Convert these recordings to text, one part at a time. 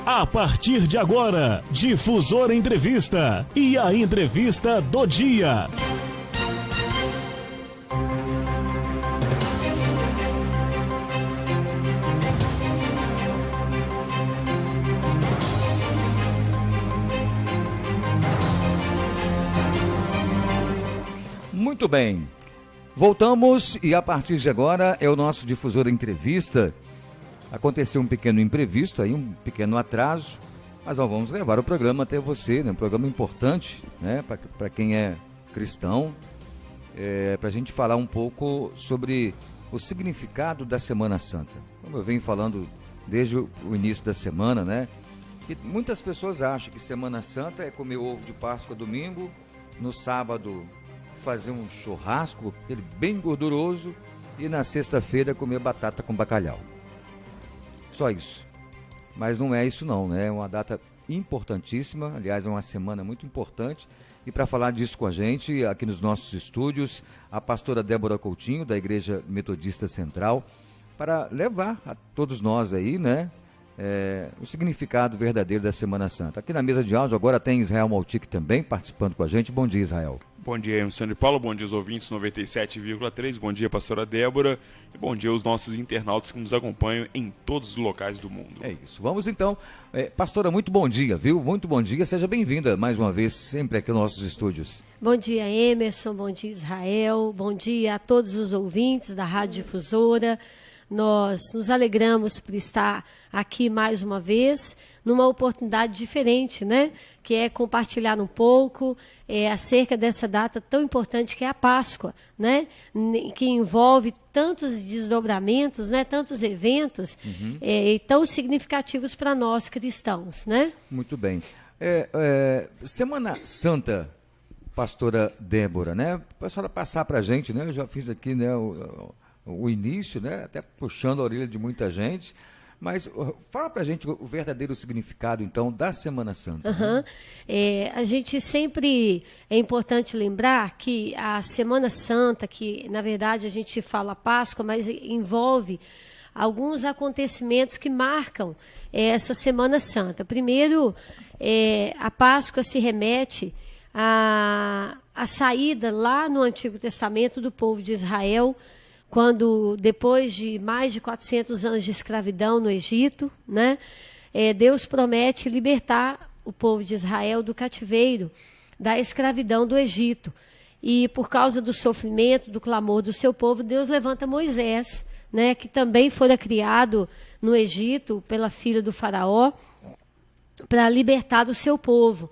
A partir de agora, Difusora Entrevista e a entrevista do dia. Muito bem, voltamos e a partir de agora é o nosso Difusora Entrevista. Aconteceu um pequeno imprevisto, aí um pequeno atraso, mas nós vamos levar o programa até você, né? Um programa importante, né? Para quem é cristão, para a gente falar um pouco sobre o significado da Semana Santa. Como eu venho falando desde o início da semana, né? Que muitas pessoas acham que Semana Santa é comer ovo de Páscoa domingo, no sábado fazer um churrasco, ele bem gorduroso, e na sexta-feira comer batata com bacalhau. Só isso. Mas não é isso não, né? É uma data importantíssima, aliás, é uma semana muito importante. E para falar disso com a gente, aqui nos nossos estúdios, a pastora Débora Coutinho, da Igreja Metodista Central, para levar a todos nós aí, né? O significado verdadeiro da Semana Santa. Aqui na mesa de áudio agora tem Israel Maltic também participando com a gente. Bom dia, Israel. Bom dia, Emerson de Paulo, bom dia aos ouvintes 97,3, bom dia, pastora Débora, e bom dia aos nossos internautas que nos acompanham em todos os locais do mundo. É isso, vamos então. Pastora, muito bom dia, viu? Muito bom dia, seja bem-vinda mais uma vez, sempre aqui nos nossos estúdios. Bom dia, Emerson, bom dia, Israel, bom dia a todos os ouvintes da Rádio Difusora. Nós nos alegramos por estar aqui mais uma vez, numa oportunidade diferente, né? Que é compartilhar um pouco acerca dessa data tão importante que é a Páscoa, né? Que envolve tantos desdobramentos, né? Tantos eventos tão significativos para nós cristãos, né? Muito bem. Semana Santa, pastora Débora, né? Para a senhora passar para a gente, né? Eu já fiz aqui, né? O início, né? Até puxando a orelha de muita gente, mas fala pra gente o verdadeiro significado, então, da Semana Santa. Né? A gente sempre, é importante lembrar que a Semana Santa, que na verdade a gente fala Páscoa, mas envolve alguns acontecimentos que marcam essa Semana Santa. Primeiro, a Páscoa se remete à saída lá no Antigo Testamento do povo de Israel, quando, depois de mais de 400 anos de escravidão no Egito, né, Deus promete libertar o povo de Israel do cativeiro, da escravidão do Egito. E por causa do sofrimento, do clamor do seu povo, Deus levanta Moisés, né, que também fora criado no Egito pela filha do faraó, para libertar do seu povo.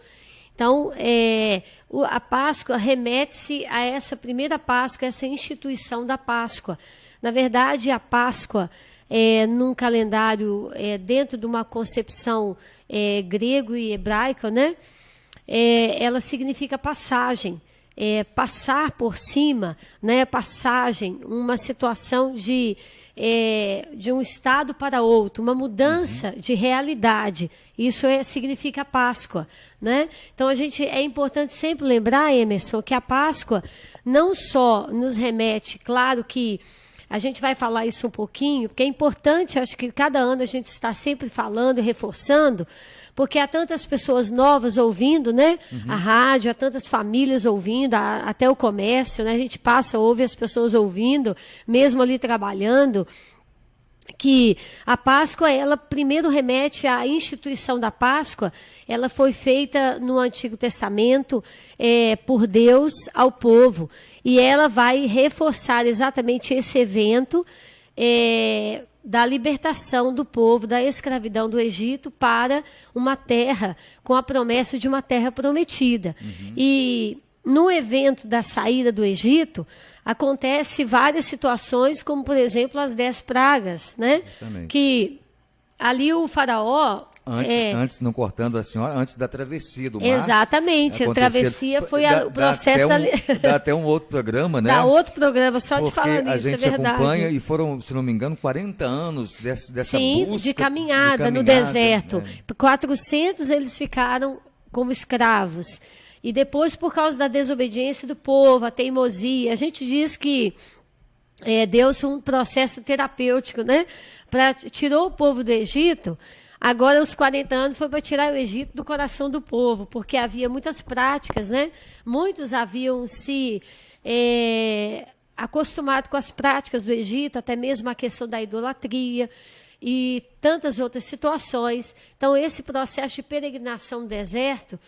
Então, a Páscoa remete-se a essa primeira Páscoa, essa instituição da Páscoa. Na verdade, a Páscoa, num calendário, dentro de uma concepção grego e hebraica, né? Ela significa passagem, passar por cima, né? Passagem, uma situação de um estado para outro, uma mudança de realidade. Isso significa Páscoa, né? Então é importante sempre lembrar, Emerson, que a Páscoa não só nos remete, claro que a gente vai falar isso um pouquinho, porque é importante, acho que cada ano a gente está sempre falando e reforçando, porque há tantas pessoas novas ouvindo, né? A rádio, há tantas famílias ouvindo, até o comércio, né? A gente ouve as pessoas ouvindo, mesmo ali trabalhando, que a Páscoa, ela primeiro remete à instituição da Páscoa. Ela foi feita no Antigo Testamento por Deus ao povo, e ela vai reforçar exatamente esse evento da libertação do povo da escravidão do Egito para uma terra, com a promessa de uma terra prometida. E no evento da saída do Egito, acontece várias situações, como, por exemplo, as 10 pragas, né? Justamente. Que ali o faraó... Antes, não cortando a senhora, antes da travessia do mar. Exatamente, a travessia foi o processo... Dá até um outro programa, né? Dá outro programa, só de falar nisso, a gente é verdade. acompanha, e foram, se não me engano, 40 anos dessa busca. De caminhada no deserto. 400 eles ficaram como escravos. E depois, por causa da desobediência do povo, a teimosia, a gente diz que Deus, um processo terapêutico, né? Tirou o povo do Egito, Agora, os 40 anos foi para tirar o Egito do coração do povo, porque havia muitas práticas, né? Muitos haviam se acostumado com as práticas do Egito, até mesmo a questão da idolatria e tantas outras situações. Então, esse processo de peregrinação no deserto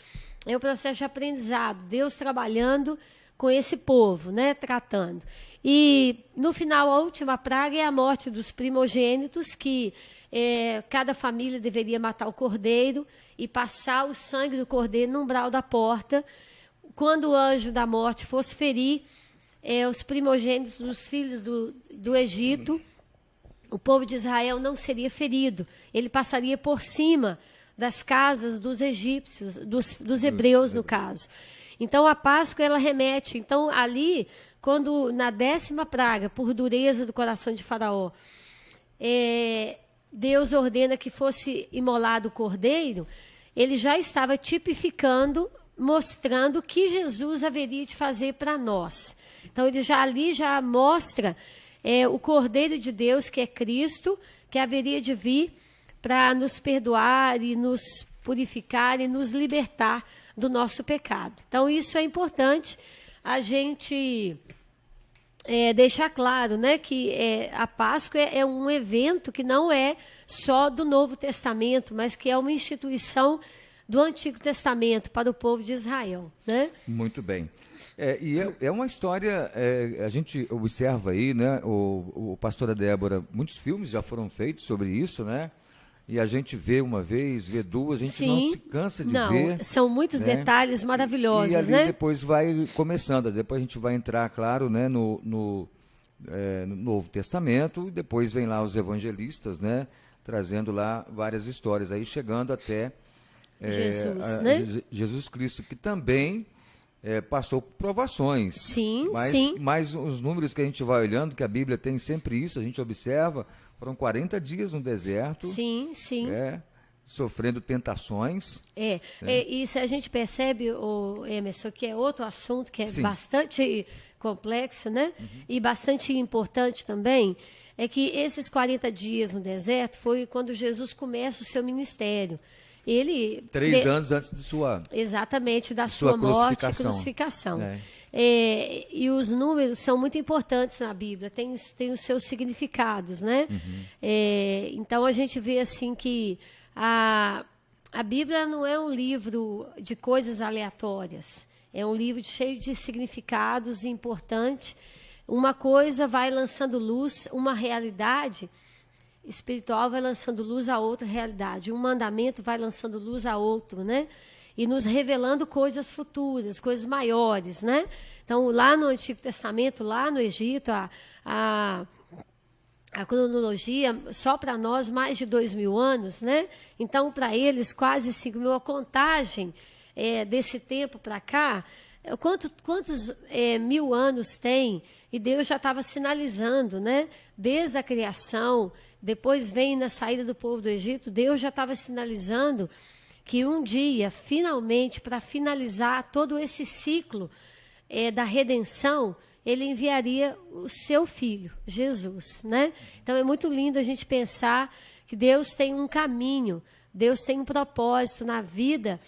é um processo de aprendizado, Deus trabalhando com esse povo, né? Tratando. E, no final, a última praga é a morte dos primogênitos, que cada família deveria matar o cordeiro e passar o sangue do cordeiro no umbral da porta. Quando o anjo da morte fosse ferir os primogênitos dos filhos do Egito, o povo de Israel não seria ferido. Ele passaria por cima das casas dos egípcios, dos hebreus, no caso. Então, a Páscoa, ela remete. Então, ali, quando na 10ª praga, por dureza do coração de Faraó, Deus ordena que fosse imolado o cordeiro, ele já estava tipificando, mostrando o que Jesus haveria de fazer para nós. Então, ele já mostra o Cordeiro de Deus, que é Cristo, que haveria de vir para nos perdoar e nos purificar e nos libertar do nosso pecado. Então, isso é importante a gente deixar claro, né, que a Páscoa é um evento que não é só do Novo Testamento, mas que é uma instituição do Antigo Testamento para o povo de Israel, né? Muito bem. É uma história, a gente observa aí, né, o pastora Débora, muitos filmes já foram feitos sobre isso, né? E a gente vê uma vez, vê duas, a gente não se cansa de ver. São muitos detalhes maravilhosos, e ali, né? Depois vai começando, depois a gente vai entrar, claro, né, no Novo Testamento, depois vem lá os evangelistas, né, trazendo lá várias histórias, aí chegando até Jesus, né? Jesus Cristo, que também passou por provações. Sim, mas os números que a gente vai olhando, que a Bíblia tem sempre isso, a gente observa, foram 40 dias no deserto. Sim. Sofrendo tentações. E se a gente percebe, Emerson, que é outro assunto que é bastante complexo, né? E bastante importante também, é que esses 40 dias no deserto foi quando Jesus começa o seu ministério. Ele 3 anos antes de sua... Exatamente, da sua morte e crucificação. E os números são muito importantes na Bíblia, tem os seus significados, né? Então, a gente vê assim que a Bíblia não é um livro de coisas aleatórias, é um livro cheio de significados importantes. Uma coisa vai lançando luz, uma realidade espiritual vai lançando luz a outra realidade. Um mandamento vai lançando luz a outro, né? E nos revelando coisas futuras, coisas maiores, né? Então, lá no Antigo Testamento, lá no Egito, a cronologia, só para nós, mais de 2.000 anos, né? Então, para eles, quase 5.000. A contagem desse tempo para cá, quantos 1.000 anos tem? E Deus já estava sinalizando, né? Desde a criação, depois vem na saída do povo do Egito, Deus já estava sinalizando que um dia, finalmente, para finalizar todo esse ciclo da redenção, ele enviaria o seu filho, Jesus, né? Então, é muito lindo a gente pensar que Deus tem um caminho, Deus tem um propósito na vida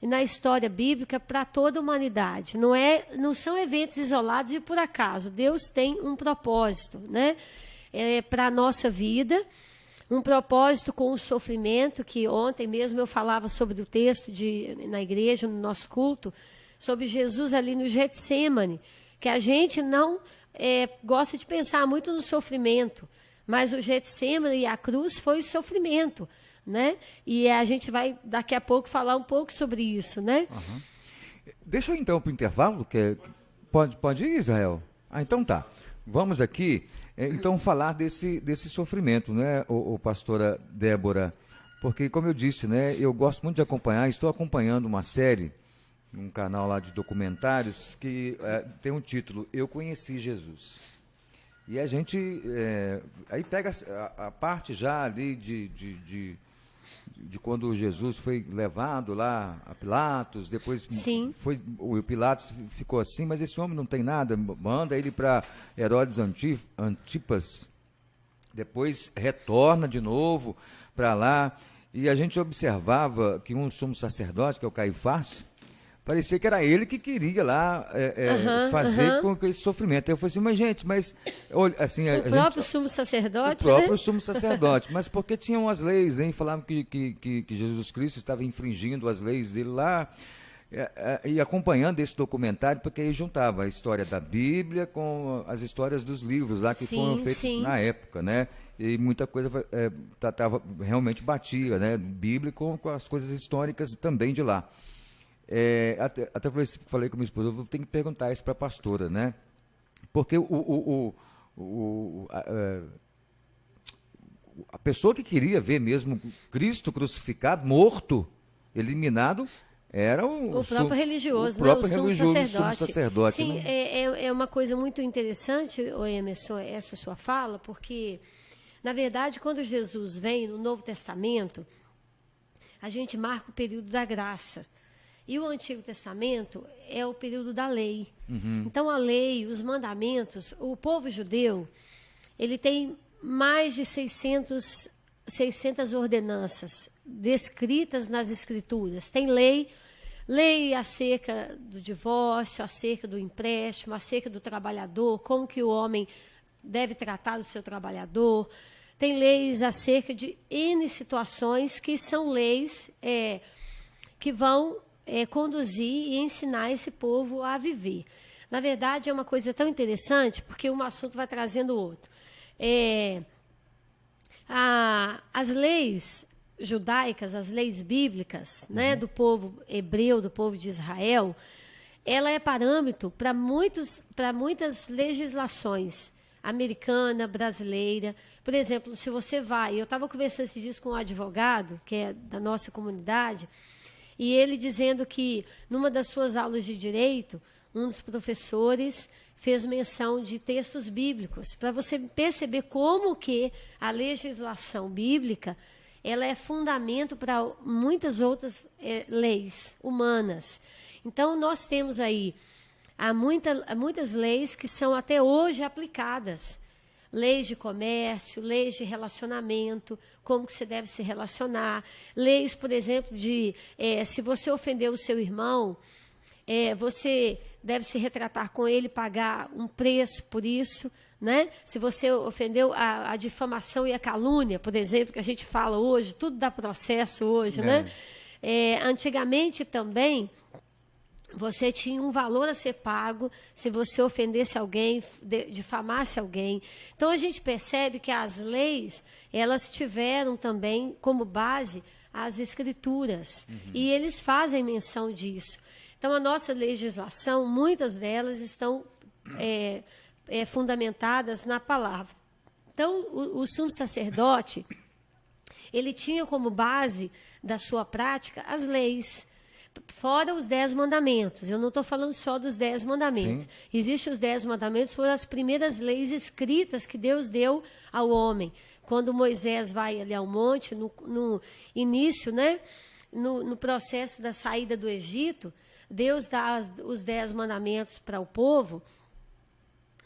e na história bíblica para toda a humanidade. Não são eventos isolados e por acaso. Deus tem um propósito, né? Para a nossa vida, um propósito com o sofrimento, que ontem mesmo eu falava sobre o texto na igreja, no nosso culto, sobre Jesus ali no Getsêmani, que a gente não gosta de pensar muito no sofrimento, mas o Getsêmani e a cruz foi sofrimento, né? E a gente vai daqui a pouco falar um pouco sobre isso, né? Uhum. Deixa eu então para o intervalo, pode ir, Israel? Então tá, vamos aqui então falar desse sofrimento, né, o pastora Débora, porque como eu disse, né, eu gosto muito de acompanhar, estou acompanhando uma série, um canal lá de documentários que tem um título, Eu Conheci Jesus. E a gente aí pega a parte já ali de quando Jesus foi levado lá a Pilatos, depois o Pilatos ficou assim, mas esse homem não tem nada, manda ele para Herodes Antipas, depois retorna de novo para lá, E a gente observava que um sumo sacerdote, que é o Caifás, parecia que era ele que queria lá fazer com esse sofrimento. Eu falei assim, mas gente, assim... O próprio sumo sacerdote, O próprio sumo sacerdote. Mas porque tinham as leis, hein? Falavam que Jesus Cristo estava infringindo as leis dele lá. E acompanhando esse documentário, porque aí juntava a história da Bíblia com as histórias dos livros lá que foram feitos na época, né? E muita coisa realmente batia, né? Bíblia com as coisas históricas também de lá. Até falei com minha esposa, eu vou ter que perguntar isso para a pastora, né? Porque a pessoa que queria ver mesmo Cristo crucificado, morto, eliminado, era o próprio religioso, o próprio religioso, sumo sacerdote. Sim, né? é uma coisa muito interessante, Emerson, essa sua fala, porque, na verdade, quando Jesus vem no Novo Testamento, a gente marca o período da graça. E o Antigo Testamento é o período da lei. Então, a lei, os mandamentos, o povo judeu, ele tem mais de 600 ordenanças descritas nas Escrituras. Tem lei acerca do divórcio, acerca do empréstimo, acerca do trabalhador, como que o homem deve tratar o seu trabalhador. Tem leis acerca de N situações que são leis que vão conduzir e ensinar esse povo a viver. Na verdade, é uma coisa tão interessante, porque um assunto vai trazendo o outro. As leis judaicas, as leis bíblicas, né, do povo hebreu, do povo de Israel, ela é parâmetro para muitas legislações, americana, brasileira. Por exemplo, se você vai... Eu estava conversando esses dias com um advogado, que é da nossa comunidade, e ele dizendo que, numa das suas aulas de direito, um dos professores fez menção de textos bíblicos, para você perceber como que a legislação bíblica ela é fundamento para muitas outras leis humanas. Então, nós temos aí muitas leis que são até hoje aplicadas. Leis de comércio, leis de relacionamento, como que você deve se relacionar. Leis, por exemplo, de se você ofendeu o seu irmão, você deve se retratar com ele, pagar um preço por isso. Né? Se você ofendeu a difamação e a calúnia, por exemplo, que a gente fala hoje, tudo dá processo hoje, né? Antigamente também, você tinha um valor a ser pago se você ofendesse alguém, difamasse alguém. Então, a gente percebe que as leis, elas tiveram também como base as escrituras, e eles fazem menção disso. Então, a nossa legislação, muitas delas estão... fundamentadas na palavra. Então, o sumo sacerdote, ele tinha como base da sua prática as leis, fora os 10 mandamentos. Eu não estou falando só dos 10 mandamentos. Sim. Existem os 10 mandamentos, foram as primeiras leis escritas que Deus deu ao homem. Quando Moisés vai ali ao monte, no início, né, no processo da saída do Egito, Deus dá os 10 mandamentos para o povo.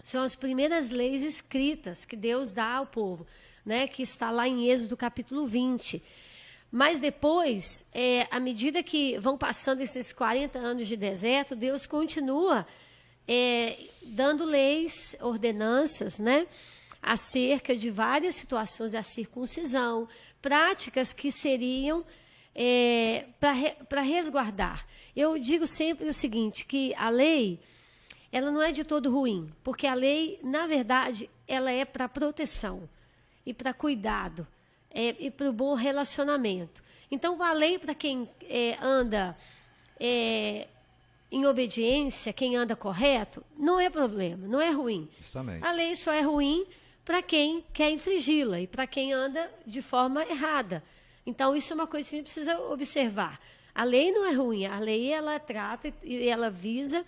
São as primeiras leis escritas que Deus dá ao povo, né, que está lá em Êxodo capítulo 20. Mas depois, à medida que vão passando esses 40 anos de deserto, Deus continua dando leis, ordenanças, né, acerca de várias situações, a circuncisão, práticas que seriam para resguardar. Eu digo sempre o seguinte, que a lei... ela não é de todo ruim, porque a lei, na verdade, ela é para proteção e para cuidado e para o bom relacionamento. Então, a lei para quem anda em obediência, quem anda correto, não é problema, não é ruim. Justamente. A lei só é ruim para quem quer infringi-la e para quem anda de forma errada. Então, isso é uma coisa que a gente precisa observar. A lei não é ruim, a lei ela trata e ela visa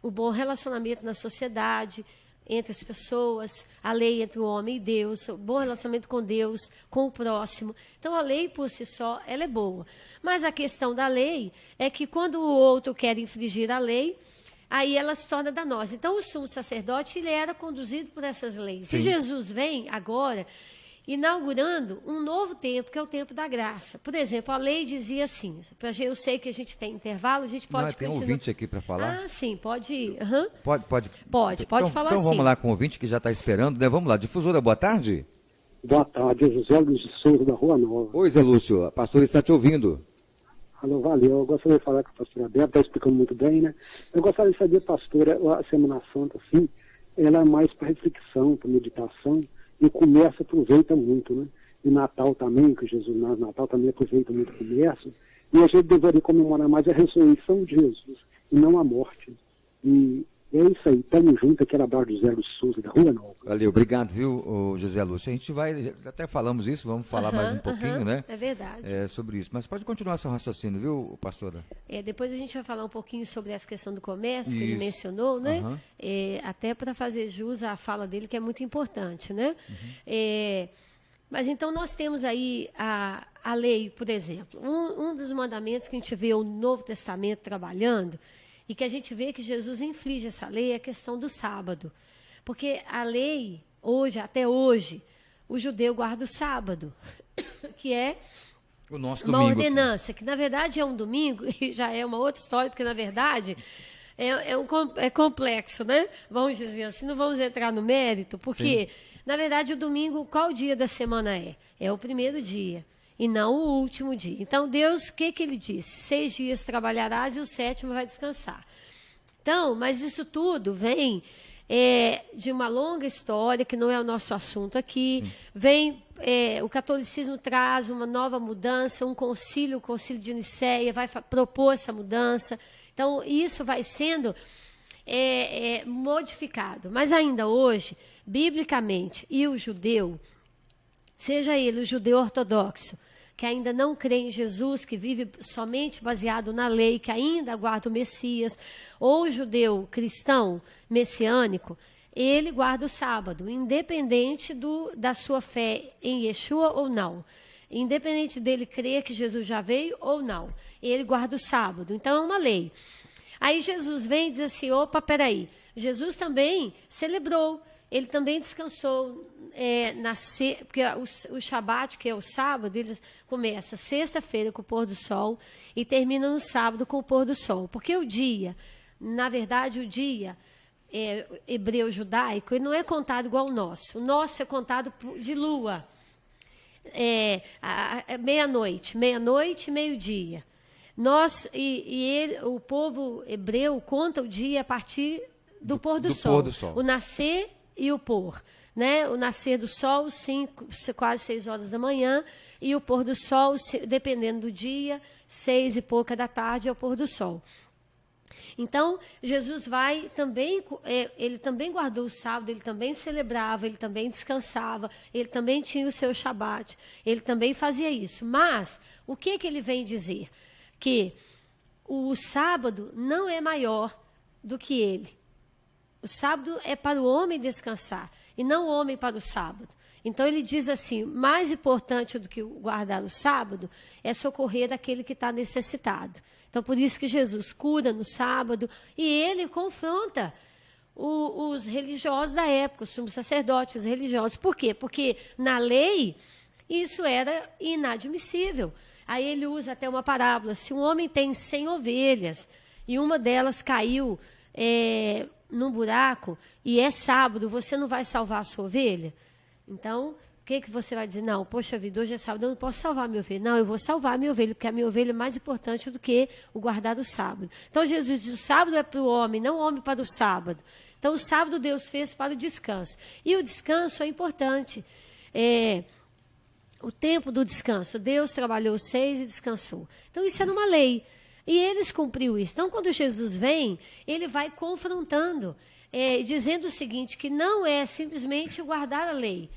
o bom relacionamento na sociedade, entre as pessoas, a lei entre o homem e Deus, o bom relacionamento com Deus, com o próximo. Então, a lei, por si só, ela é boa. Mas a questão da lei é que, quando o outro quer infringir a lei, aí ela se torna danosa. Então, o sumo sacerdote, ele era conduzido por essas leis. Sim. E Jesus vem agora, inaugurando um novo tempo, que é o tempo da graça. Por exemplo, a lei dizia assim, eu sei que a gente tem intervalo, a gente pode Tem continuar. ouvinte aqui para falar? Ah, sim, pode ir. Uhum. Pode Pode falar então sim. vamos lá com o ouvinte que já está esperando, né? Vamos lá, Difusora, boa tarde. Boa tarde, José Luiz de Souza, da Rua Nova. Oi, Zé Lúcio, a pastora está te ouvindo. Alô, valeu. Eu gostaria de falar com a pastora Débora, está explicando muito bem, né? Eu gostaria de saber, pastora, a Semana Santa, assim, ela é mais para reflexão, para meditação, e o comércio aproveita muito, né? E Natal também, que Jesus no Natal também aproveita muito o comércio, e a gente deveria comemorar mais a ressurreição de Jesus, e não a morte. E é isso aí, estamos juntos, aqui era Bardo José Luiz Souza, da Rua Nova. Valeu, obrigado, viu, ô José Lúcio. A gente vai, até falamos isso, vamos falar mais um pouquinho, né? É verdade. Sobre isso. Mas pode continuar seu raciocínio, viu, pastora? Depois a gente vai falar um pouquinho sobre essa questão do comércio, que ele Isso. mencionou, né? Uhum. Até para fazer jus à fala dele, que é muito importante, né? Mas então nós temos aí a lei, por exemplo. Um dos mandamentos que a gente vê o Novo Testamento trabalhando e que a gente vê que Jesus inflige essa lei é a questão do sábado. Porque a lei, até hoje, o judeu guarda o sábado, que é O nosso uma domingo. ordenança, que na verdade é um domingo, e já é uma outra história, porque na verdade é complexo, né? Vamos dizer assim, não vamos entrar no mérito, porque na verdade o domingo, qual dia da semana é? É o primeiro dia, e não o último dia. Então Deus, o que ele disse? 6 dias trabalharás e o 7º vai descansar. Então, mas isso tudo vem de uma longa história, que não é o nosso assunto aqui. Vem, o catolicismo traz uma nova mudança, o concílio de Nicéia vai propor essa mudança. Então, isso vai sendo modificado. Mas ainda hoje, biblicamente, e o judeu, seja ele o judeu ortodoxo, que ainda não crê em Jesus, que vive somente baseado na lei, que ainda aguarda o Messias, ou o judeu cristão messiânico, ele guarda o sábado, independente da sua fé em Yeshua ou não. Independente dele crer que Jesus já veio ou não. Ele guarda o sábado. Então, é uma lei. Aí Jesus vem e diz assim, opa, peraí. Jesus também celebrou. Ele também descansou, porque o Shabat, que é o sábado, eles começa sexta-feira com o pôr do sol e termina no sábado com o pôr do sol. Porque o dia, na verdade, o dia hebreu judaico, ele não é contado igual ao nosso. O nosso é contado de lua. Meia-noite, meio-dia. O povo hebreu conta o dia a partir do pôr do sol. O nascer e o pôr, né? O nascer do sol, quase 6 horas da manhã, e o pôr do sol, dependendo do dia, 6 e pouca da tarde é o pôr do sol. Então, Jesus ele também guardou o sábado, ele também celebrava, ele também descansava, ele também tinha o seu Shabat, ele também fazia isso. Mas, o que ele vem dizer? Que o sábado não é maior do que ele. O sábado é para o homem descansar, e não o homem para o sábado. Então, ele diz assim, mais importante do que guardar o sábado é socorrer aquele que está necessitado. Então, por isso que Jesus cura no sábado, e ele confronta os religiosos da época, os sumos sacerdotes religiosos. Por quê? Porque na lei isso era inadmissível. Aí ele usa até uma parábola. Se um homem tem 100 ovelhas e uma delas caiu num buraco e é sábado, você não vai salvar a sua ovelha? Então, o que você vai dizer? Não, poxa vida, hoje é sábado, eu não posso salvar a minha ovelha. Não, eu vou salvar a minha ovelha, porque a minha ovelha é mais importante do que o guardar o sábado. Então, Jesus diz, o sábado é para o homem, não o homem para o sábado. Então, o sábado Deus fez para o descanso. E o descanso é importante. O tempo do descanso. Deus trabalhou 6 e descansou. Então, isso era uma lei. E eles cumpriram isso. Então, quando Jesus vem, ele vai confrontando, dizendo o seguinte, que não é simplesmente guardar a lei,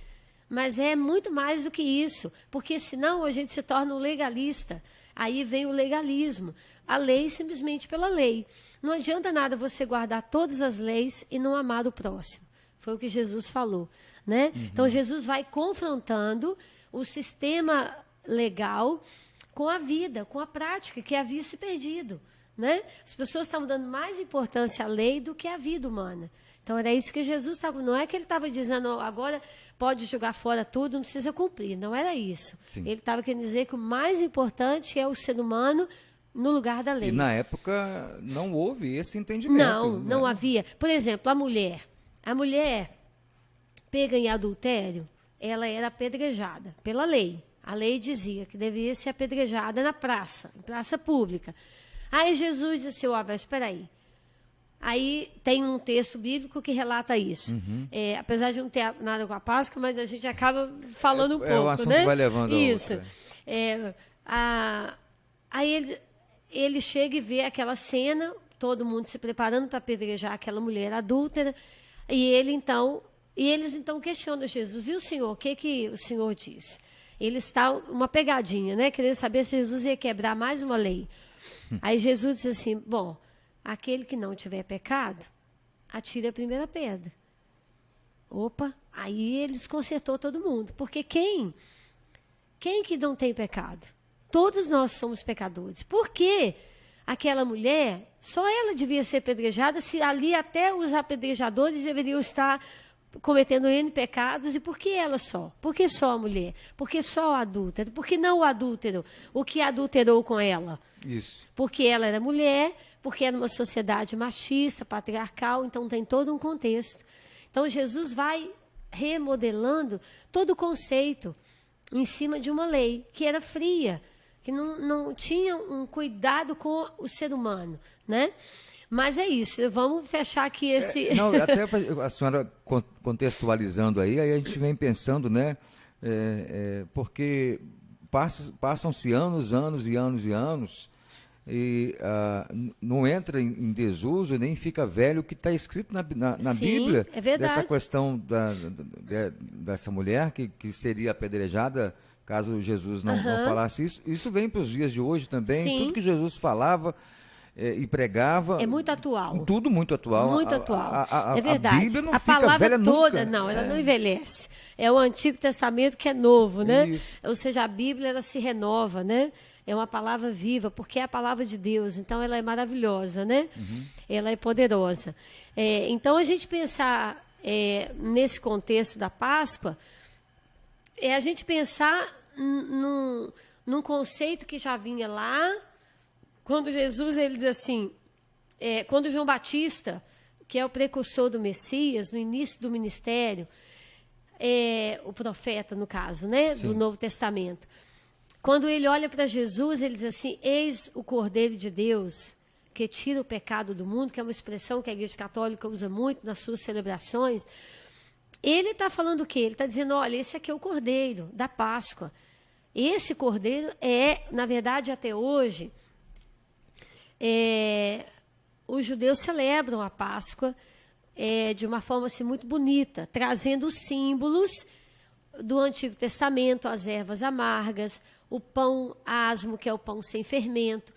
mas é muito mais do que isso, porque senão a gente se torna um legalista. Aí vem o legalismo. A lei simplesmente pela lei. Não adianta nada você guardar todas as leis e não amar o próximo. Foi o que Jesus falou, né? Uhum. Então, Jesus vai confrontando o sistema legal com a vida, com a prática, que havia se perdido, né? As pessoas estavam dando mais importância à lei do que à vida humana. Então era isso que Jesus estava. Não é que ele estava dizendo agora pode jogar fora tudo, não precisa cumprir. Não era isso. Sim. Ele estava querendo dizer que o mais importante é o ser humano no lugar da lei. E na época não houve esse entendimento. Não havia. Por exemplo, a mulher pega em adultério, ela era apedrejada pela lei. A lei dizia que devia ser apedrejada na praça, em praça pública. Aí Jesus disse, mas espera aí. Aí tem um texto bíblico que relata isso. Apesar de não ter nada com a Páscoa, mas a gente acaba falando um pouco, o assunto né? vai levando a isso. outra. Aí ele chega e vê aquela cena, todo mundo se preparando para apedrejar aquela mulher adúltera, e eles então questionam Jesus. E o Senhor, o que o Senhor diz? Ele está uma pegadinha, né? Querendo saber se Jesus ia quebrar mais uma lei. Aí Jesus diz assim, bom, aquele que não tiver pecado, atire a primeira pedra. Opa, aí ele desconcertou todo mundo. Porque quem que não tem pecado? Todos nós somos pecadores. Por que aquela mulher, só ela devia ser apedrejada, se ali até os apedrejadores deveriam estar cometendo N pecados, e por que ela só? Por que só a mulher? Por que só o adúltero? Por que não o adúltero? O que adulterou com ela? Isso. Porque ela era mulher, porque era uma sociedade machista, patriarcal, então tem todo um contexto. Então Jesus vai remodelando todo o conceito em cima de uma lei que era fria, que não tinha um cuidado com o ser humano, né? Mas é isso, vamos fechar aqui esse... Até a senhora contextualizando aí a gente vem pensando, né? Porque passam-se anos e não entra em desuso, nem fica velho o que está escrito na Sim, Bíblia. É verdade. Dessa questão dessa mulher que seria apedrejada caso Jesus não falasse isso. Isso vem para os dias de hoje também. Sim. Tudo que Jesus falava e pregava. É muito atual. Tudo muito atual. Muito atual. É verdade. A Bíblia não a fica palavra velha toda, nunca. não, ela não envelhece. É o Antigo Testamento que é novo, né? Isso. Ou seja, a Bíblia ela se renova, né? É uma palavra viva, porque é a palavra de Deus. Então, ela é maravilhosa, né? Ela é poderosa. Então, a gente pensar nesse contexto da Páscoa, a gente pensar num conceito que já vinha lá, quando Jesus ele diz assim, quando João Batista, que é o precursor do Messias, no início do ministério, o profeta, no caso, né, do Novo Testamento, quando ele olha para Jesus, ele diz assim, eis o Cordeiro de Deus, que tira o pecado do mundo, que é uma expressão que a Igreja Católica usa muito nas suas celebrações. Ele está falando o quê? Ele está dizendo, olha, esse aqui é o Cordeiro da Páscoa. Esse Cordeiro na verdade, até hoje, os judeus celebram a Páscoa de uma forma assim, muito bonita, trazendo os símbolos do Antigo Testamento, as ervas amargas, o pão asmo, que é o pão sem fermento,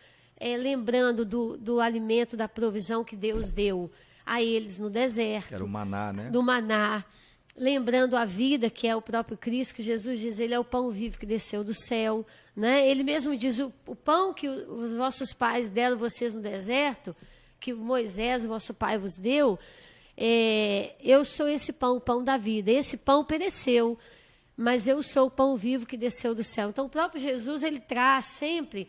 lembrando do alimento, da provisão que Deus deu a eles no deserto. Era o maná, né? Do maná. Lembrando a vida, que é o próprio Cristo, que Jesus diz, ele é o pão vivo que desceu do céu. Né? Ele mesmo diz, o pão que os vossos pais deram vocês no deserto, que Moisés, o vosso pai, vos deu, eu sou esse pão, o pão da vida. Esse pão pereceu, mas eu sou o pão vivo que desceu do céu. Então, o próprio Jesus, ele traz sempre,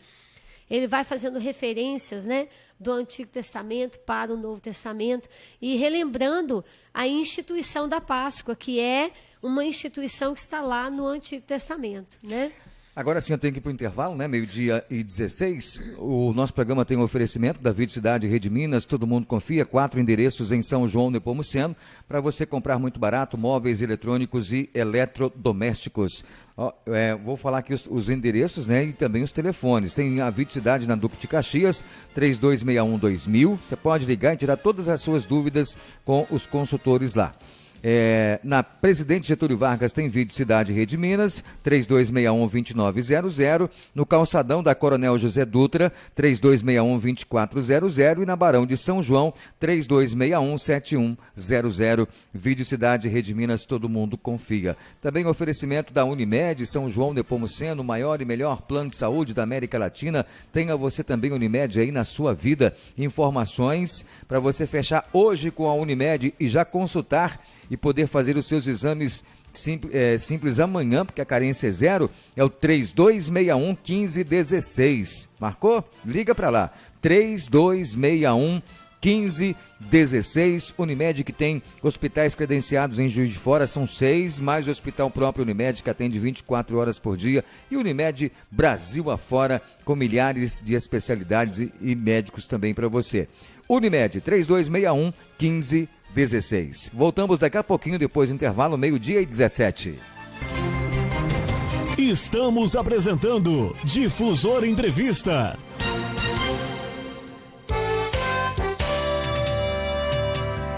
ele vai fazendo referências, né, do Antigo Testamento para o Novo Testamento e relembrando a instituição da Páscoa, que é uma instituição que está lá no Antigo Testamento, né? Agora sim, eu tenho que ir para o intervalo, né? 12:16. O nosso programa tem um oferecimento da Cidade Rede Minas, todo mundo confia, 4 endereços em São João Nepomuceno, para você comprar muito barato, móveis eletrônicos e eletrodomésticos. Vou falar aqui os endereços, né? E também os telefones. Tem a Cidade na Duque de Caxias, 3261-2000. Você pode ligar e tirar todas as suas dúvidas com os consultores lá. Na Presidente Getúlio Vargas tem vídeo Cidade Rede Minas, 3261-2900. No Calçadão da Coronel José Dutra, 3261-2400. E na Barão de São João, 3261-7100. Vídeo Cidade Rede Minas, todo mundo confia. Também oferecimento da Unimed, São João Nepomuceno, o maior e melhor plano de saúde da América Latina. Tenha você também Unimed aí na sua vida. Informações para você fechar hoje com a Unimed e já consultar e poder fazer os seus exames simples amanhã, porque a carência é zero, é o 3261-1516. Marcou? Liga para lá. 3261-1516. Unimed, que tem hospitais credenciados em Juiz de Fora, são 6, mais o hospital próprio Unimed, que atende 24 horas por dia, e Unimed Brasil afora, com milhares de especialidades e médicos também para você. Unimed, 3261-1516. Voltamos daqui a pouquinho, depois do intervalo, 12:17. Estamos apresentando Difusora Entrevista.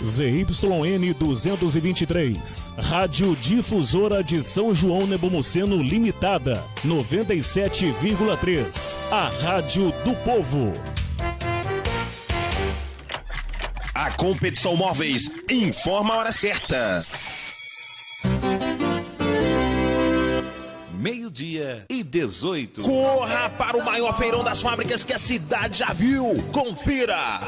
ZYN 223, Rádio Difusora de São João Nepomuceno Limitada, 97,3, a Rádio do Povo. A Competição Móveis informa a hora certa. 12:18. Corra para o maior feirão das fábricas que a cidade já viu. Confira.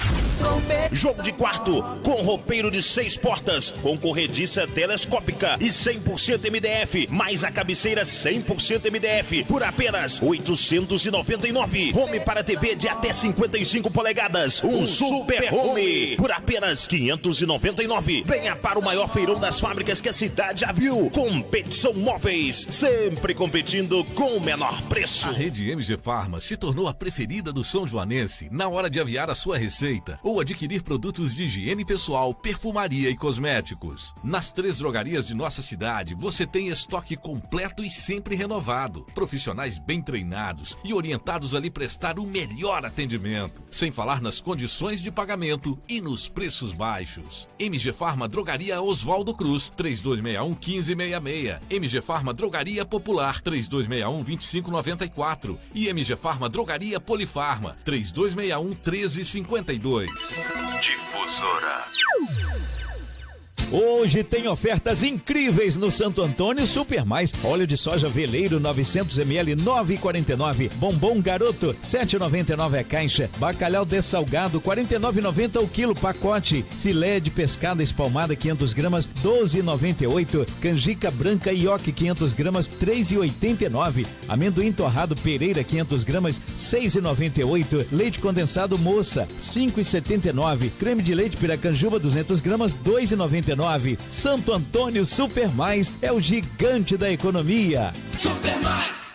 Jogo de quarto com roupeiro de 6 portas, com corrediça telescópica e 100% MDF, mais a cabeceira 100% MDF, por apenas R$ 899. Home para TV de até 55 polegadas, um Super Home, por apenas R$ 599. Venha para o maior feirão das fábricas que a cidade já viu. Competição Móveis, sempre competindo com o menor preço. A rede MG Farma se tornou a preferida do São Joanense na hora de aviar a sua receita ou adquirir produtos de higiene pessoal, perfumaria e cosméticos. Nas 3 drogarias de nossa cidade, você tem estoque completo e sempre renovado. Profissionais bem treinados e orientados a lhe prestar o melhor atendimento. Sem falar nas condições de pagamento e nos preços baixos. MG Farma Drogaria Oswaldo Cruz, 3261-1566. MG Farma Drogaria Popular, 3261-2594. E MG Farma Drogaria Polifarma, 3261-1352. Difusora. Hoje tem ofertas incríveis no Santo Antônio Super Mais. Óleo de soja veleiro 900 ml 9,49. Bombom Garoto 7,99 a caixa. Bacalhau dessalgado 49,90 o quilo pacote. Filé de pescada espalmada 500 gramas 12,98. Canjica branca ioki 500 gramas 3,89. Amendoim torrado Pereira 500 gramas 6,98. Leite condensado Moça 5,79. Creme de leite Piracanjuba 200 gramas 2,99. Santo Antônio Super Mais é o gigante da economia. Super Mais.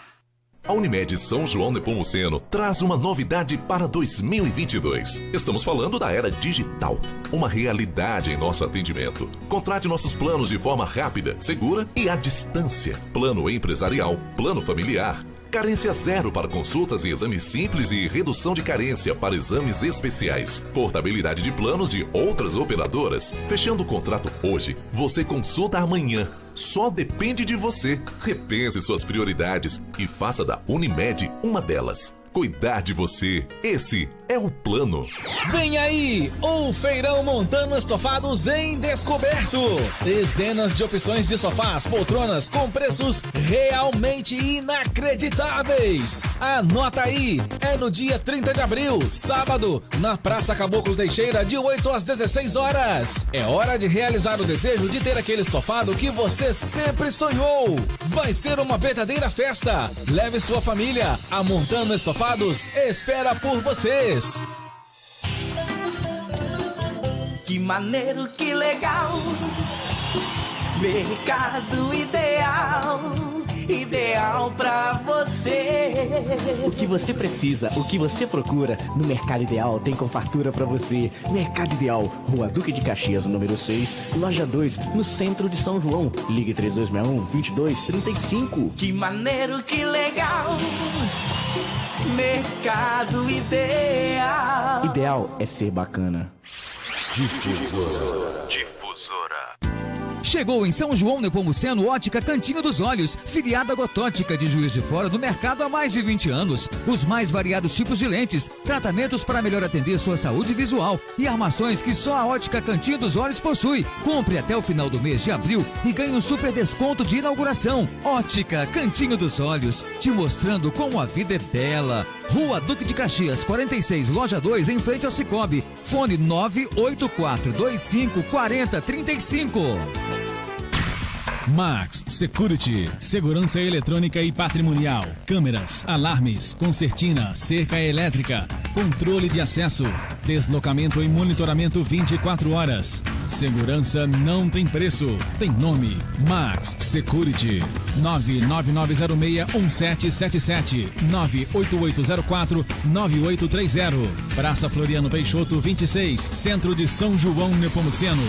A Unimed São João Nepomuceno traz uma novidade para 2022. Estamos falando da era digital, uma realidade em nosso atendimento. Contrate nossos planos de forma rápida, segura e à distância. Plano empresarial, plano familiar. Carência zero para consultas e exames simples e redução de carência para exames especiais. Portabilidade de planos de outras operadoras. Fechando o contrato hoje, você consulta amanhã. Só depende de você. Repense suas prioridades e faça da Unimed uma delas. Cuidar de você. Esse é o plano. Vem aí o Feirão Montano Estofados em Descoberto. Dezenas de opções de sofás, poltronas com preços realmente inacreditáveis. Anota aí, é no dia 30 de abril, sábado, na Praça Caboclo Teixeira, de 8 às 16 horas. É hora de realizar o desejo de ter aquele estofado que você sempre sonhou. Vai ser uma verdadeira festa. Leve sua família. A Montano Estofados espera por vocês. Que maneiro, que legal. Mercado Ideal. Ideal pra você. O que você precisa, o que você procura, no Mercado Ideal tem com fartura pra você. Mercado Ideal, Rua Duque de Caxias, número 6, Loja 2, no centro de São João. Ligue 3261-2235. Que maneiro, que legal. Mercado Ideal. Ideal é ser bacana. Difusora. Chegou em São João Nepomuceno Ótica Cantinho dos Olhos, filiada Gotótica de Juiz de Fora no mercado há mais de 20 anos. Os mais variados tipos de lentes, tratamentos para melhor atender sua saúde visual e armações que só a Ótica Cantinho dos Olhos possui. Compre até o final do mês de abril e ganhe um super desconto de inauguração. Ótica Cantinho dos Olhos, te mostrando como a vida é bela. Rua Duque de Caxias, 46, loja 2, em frente ao Cicobi. Fone 984254035. Max Security, segurança eletrônica e patrimonial, câmeras, alarmes, concertina, cerca elétrica, controle de acesso, deslocamento e monitoramento 24 horas. Segurança não tem preço, tem nome. Max Security. 999061777, 988049830. Praça Floriano Peixoto 26, Centro de São João Nepomuceno.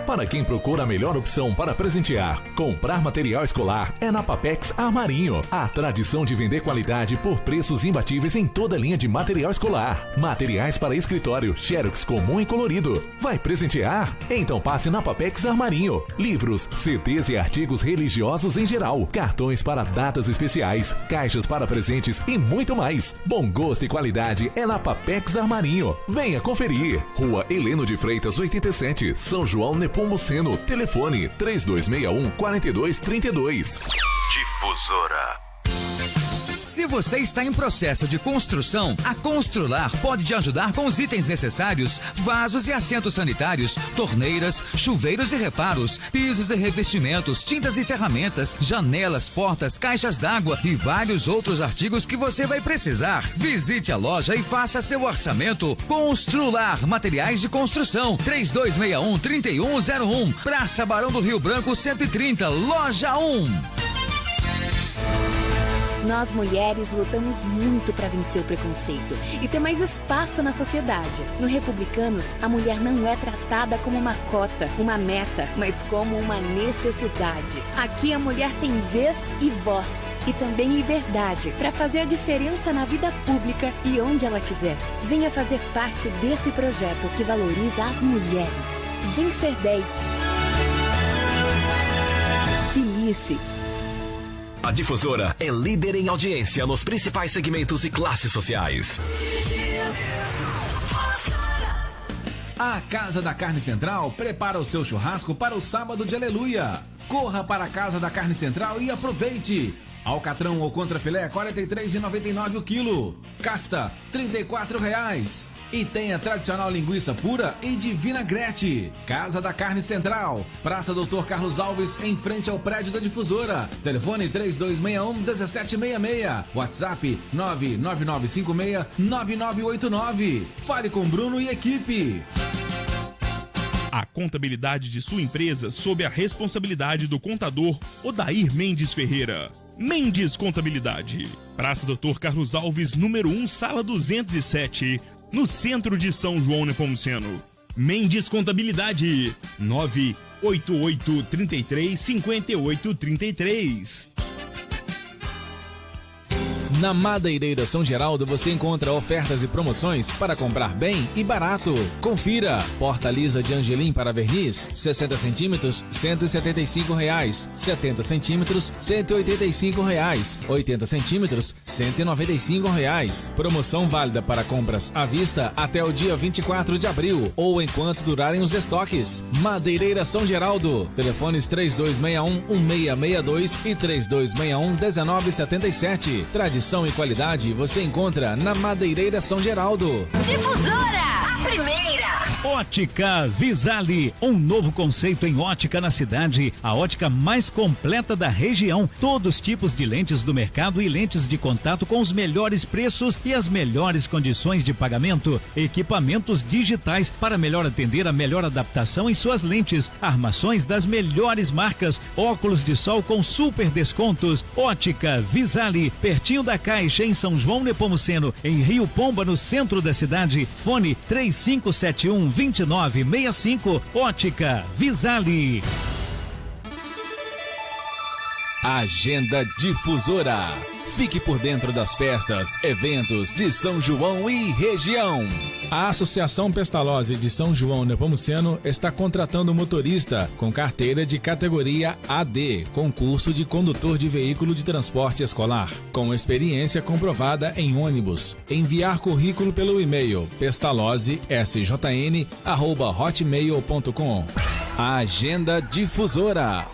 Para quem procura a melhor opção para presentear, comprar material escolar é na Papex Armarinho. A tradição de vender qualidade por preços imbatíveis em toda a linha de material escolar. Materiais para escritório, xerox comum e colorido. Vai presentear? Então passe na Papex Armarinho. Livros, CDs e artigos religiosos em geral. Cartões para datas especiais, caixas para presentes e muito mais. Bom gosto e qualidade é na Papex Armarinho. Venha conferir. Rua Heleno de Freitas 87, São João Nepomuceno. Telefone 3261-4232. Difusora. Se você está em processo de construção, a Constrular pode te ajudar com os itens necessários: vasos e assentos sanitários, torneiras, chuveiros e reparos, pisos e revestimentos, tintas e ferramentas, janelas, portas, caixas d'água e vários outros artigos que você vai precisar. Visite a loja e faça seu orçamento. Constrular Materiais de Construção, 3261-3101, Praça Barão do Rio Branco 130, Loja 1. Nós mulheres lutamos muito para vencer o preconceito e ter mais espaço na sociedade. No Republicanos, a mulher não é tratada como uma cota, uma meta, mas como uma necessidade. Aqui a mulher tem vez e voz e também liberdade para fazer a diferença na vida pública e onde ela quiser. Venha fazer parte desse projeto que valoriza as mulheres. Vem ser 10. Felice. A Difusora é líder em audiência nos principais segmentos e classes sociais. A Casa da Carne Central prepara o seu churrasco para o sábado de Aleluia. Corra para a Casa da Carne Central e aproveite. Alcatrão ou contrafilé, R$ 43,99 o quilo. Kafta, R$ 34,00. E tem a tradicional linguiça pura e de vinagrete. Casa da Carne Central, Praça Doutor Carlos Alves, em frente ao prédio da Difusora. Telefone 3261-1766. WhatsApp 99956-9989. Fale com Bruno e equipe. A contabilidade de sua empresa sob a responsabilidade do contador Odair Mendes Ferreira. Mendes Contabilidade. Praça Doutor Carlos Alves, número 1, sala 207. No centro de São João Nepomuceno. Mendes Contabilidade, 988-33-5833. Na Madeireira São Geraldo você encontra ofertas e promoções para comprar bem e barato. Confira: porta lisa de Angelim para verniz, 60 centímetros, R$ 175,00, 70 centímetros, R$ 185,00, 80 centímetros, R$ 195,00. Promoção válida para compras à vista até o dia 24 de abril ou enquanto durarem os estoques. Madeireira São Geraldo. Telefones 3261-1662 e 3261-1977. Tradição e qualidade você encontra na Madeireira São Geraldo. Difusora, a primeira. Ótica Visale, um novo conceito em ótica na cidade, a ótica mais completa da região, todos os tipos de lentes do mercado e lentes de contato com os melhores preços e as melhores condições de pagamento, equipamentos digitais para melhor atender a melhor adaptação em suas lentes, armações das melhores marcas, óculos de sol com super descontos. Ótica Visale, pertinho da Caixa, em São João Nepomuceno, em Rio Pomba, no centro da cidade. Fone 3571-2965. Ótica Visale. Agenda Difusora. Fique por dentro das festas, eventos de São João e região. A Associação Pestalozzi de São João Nepomuceno está contratando motorista com carteira de categoria AD, concurso de condutor de veículo de transporte escolar, com experiência comprovada em ônibus. Enviar currículo pelo e-mail pestalozzi.sjn@hotmail.com. Agenda Difusora.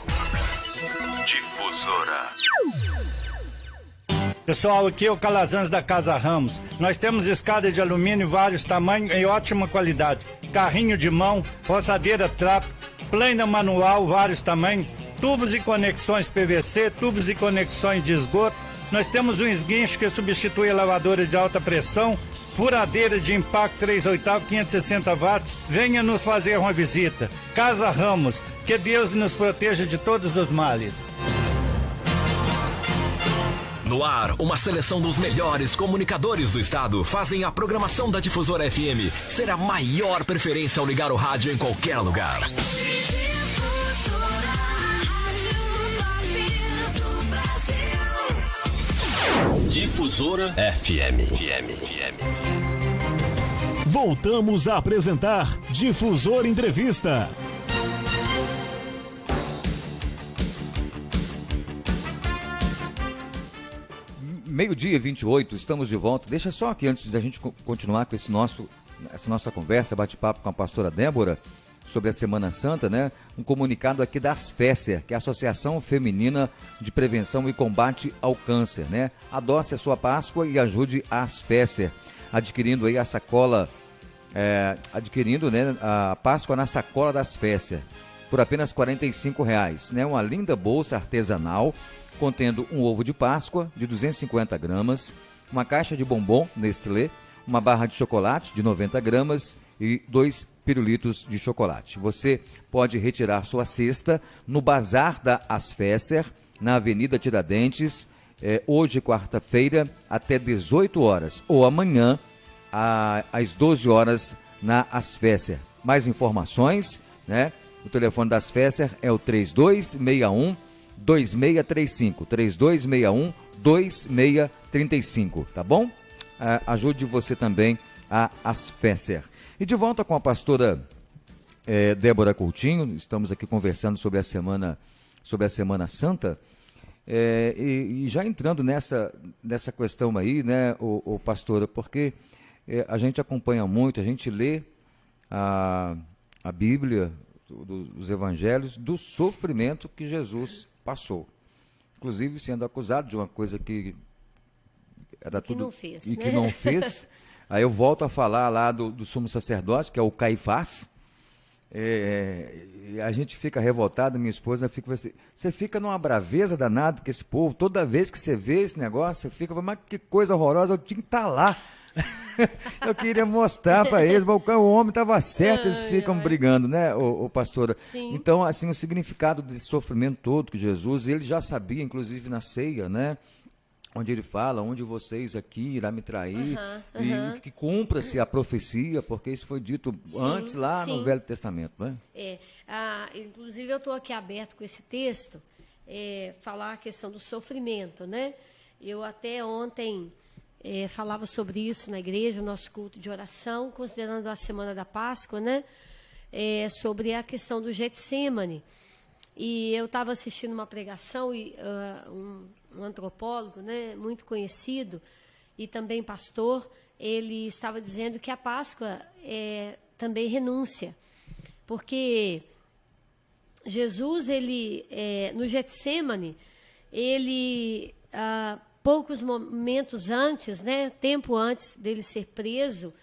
Pessoal, aqui é o Calazans da Casa Ramos. Nós temos escada de alumínio, vários tamanhos, em ótima qualidade. Carrinho de mão, roçadeira trapo, plana manual, vários tamanhos, tubos e conexões PVC, tubos e conexões de esgoto. Nós temos um esguincho que substitui a lavadora de alta pressão, furadeira de impacto 3/8, 560 watts. Venha nos fazer uma visita. Casa Ramos, que Deus nos proteja de todos os males. No ar, uma seleção dos melhores comunicadores do estado fazem a programação da Difusora FM ser a maior preferência ao ligar o rádio em qualquer lugar. Difusora FM. Voltamos a apresentar Difusor Entrevista. Meio-dia e 28, estamos de volta. Deixa só aqui, antes da gente continuar com essa nossa conversa, bate-papo com a pastora Débora sobre a Semana Santa, né? Um comunicado aqui da Asfécer, que é a Associação Feminina de Prevenção e Combate ao Câncer, né? Adoce a sua Páscoa e ajude a Asfécer, adquirindo aí a sacola, né, a Páscoa na sacola da Asfécer, por apenas R$ 45, né? Uma linda bolsa artesanal, contendo um ovo de Páscoa de 250 gramas, uma caixa de bombom Nestlé, uma barra de chocolate de 90 gramas e 2 pirulitos de chocolate. Você pode retirar sua cesta no Bazar da Asfécer, na Avenida Tiradentes, hoje, quarta-feira, até 18 horas, ou amanhã, às 12 horas, na Asfécer. Mais informações, né? O telefone da Asfécer é o 3261-2635, 3261-2635, tá bom? Ajude você também a Asfécer. E de volta com a pastora Débora Coutinho, estamos aqui conversando sobre a Semana Santa, e já entrando nessa questão aí, né, o pastora, porque a gente acompanha muito, a gente lê a Bíblia, os evangelhos, do sofrimento que Jesus passou, inclusive sendo acusado de uma coisa que era tudo não fez, e né? que não fez. Aí eu volto a falar lá do sumo sacerdote, que é o Caifás. A gente fica revoltado, minha esposa fica assim, você fica numa braveza danada com esse povo, toda vez que você vê esse negócio, você fica, mas que coisa horrorosa, eu tinha que estar lá. Eu queria mostrar para eles, mas o homem estava certo, eles ficam brigando, né, o pastora? Sim. Então, assim, o significado desse sofrimento todo que Jesus, ele já sabia, inclusive na ceia, né, onde ele fala, onde vocês aqui irá me trair, e que cumpra-se a profecia, porque isso foi dito antes lá no Velho Testamento, né? Inclusive eu estou aqui aberto com esse texto, falar a questão do sofrimento, né? Eu até ontem falava sobre isso na igreja, nosso culto de oração, considerando a Semana da Páscoa, né? Sobre a questão do Getsêmani. E eu estava assistindo uma pregação e um antropólogo, né, muito conhecido e também pastor, ele estava dizendo que a Páscoa é também renúncia, porque Jesus, ele no Getsêmani, ele poucos momentos antes, né, tempo antes dele ser preso,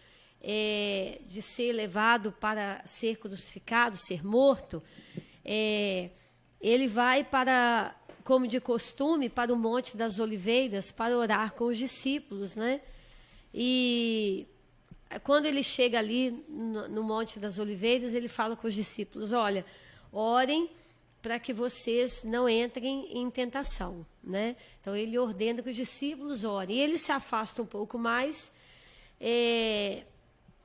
de ser levado para ser crucificado, ser morto, ele vai para, como de costume, para o Monte das Oliveiras para orar com os discípulos, né? E quando ele chega ali no Monte das Oliveiras, ele fala com os discípulos, olha, orem para que vocês não entrem em tentação, né? Então ele ordena que os discípulos orem. E ele se afasta um pouco mais, e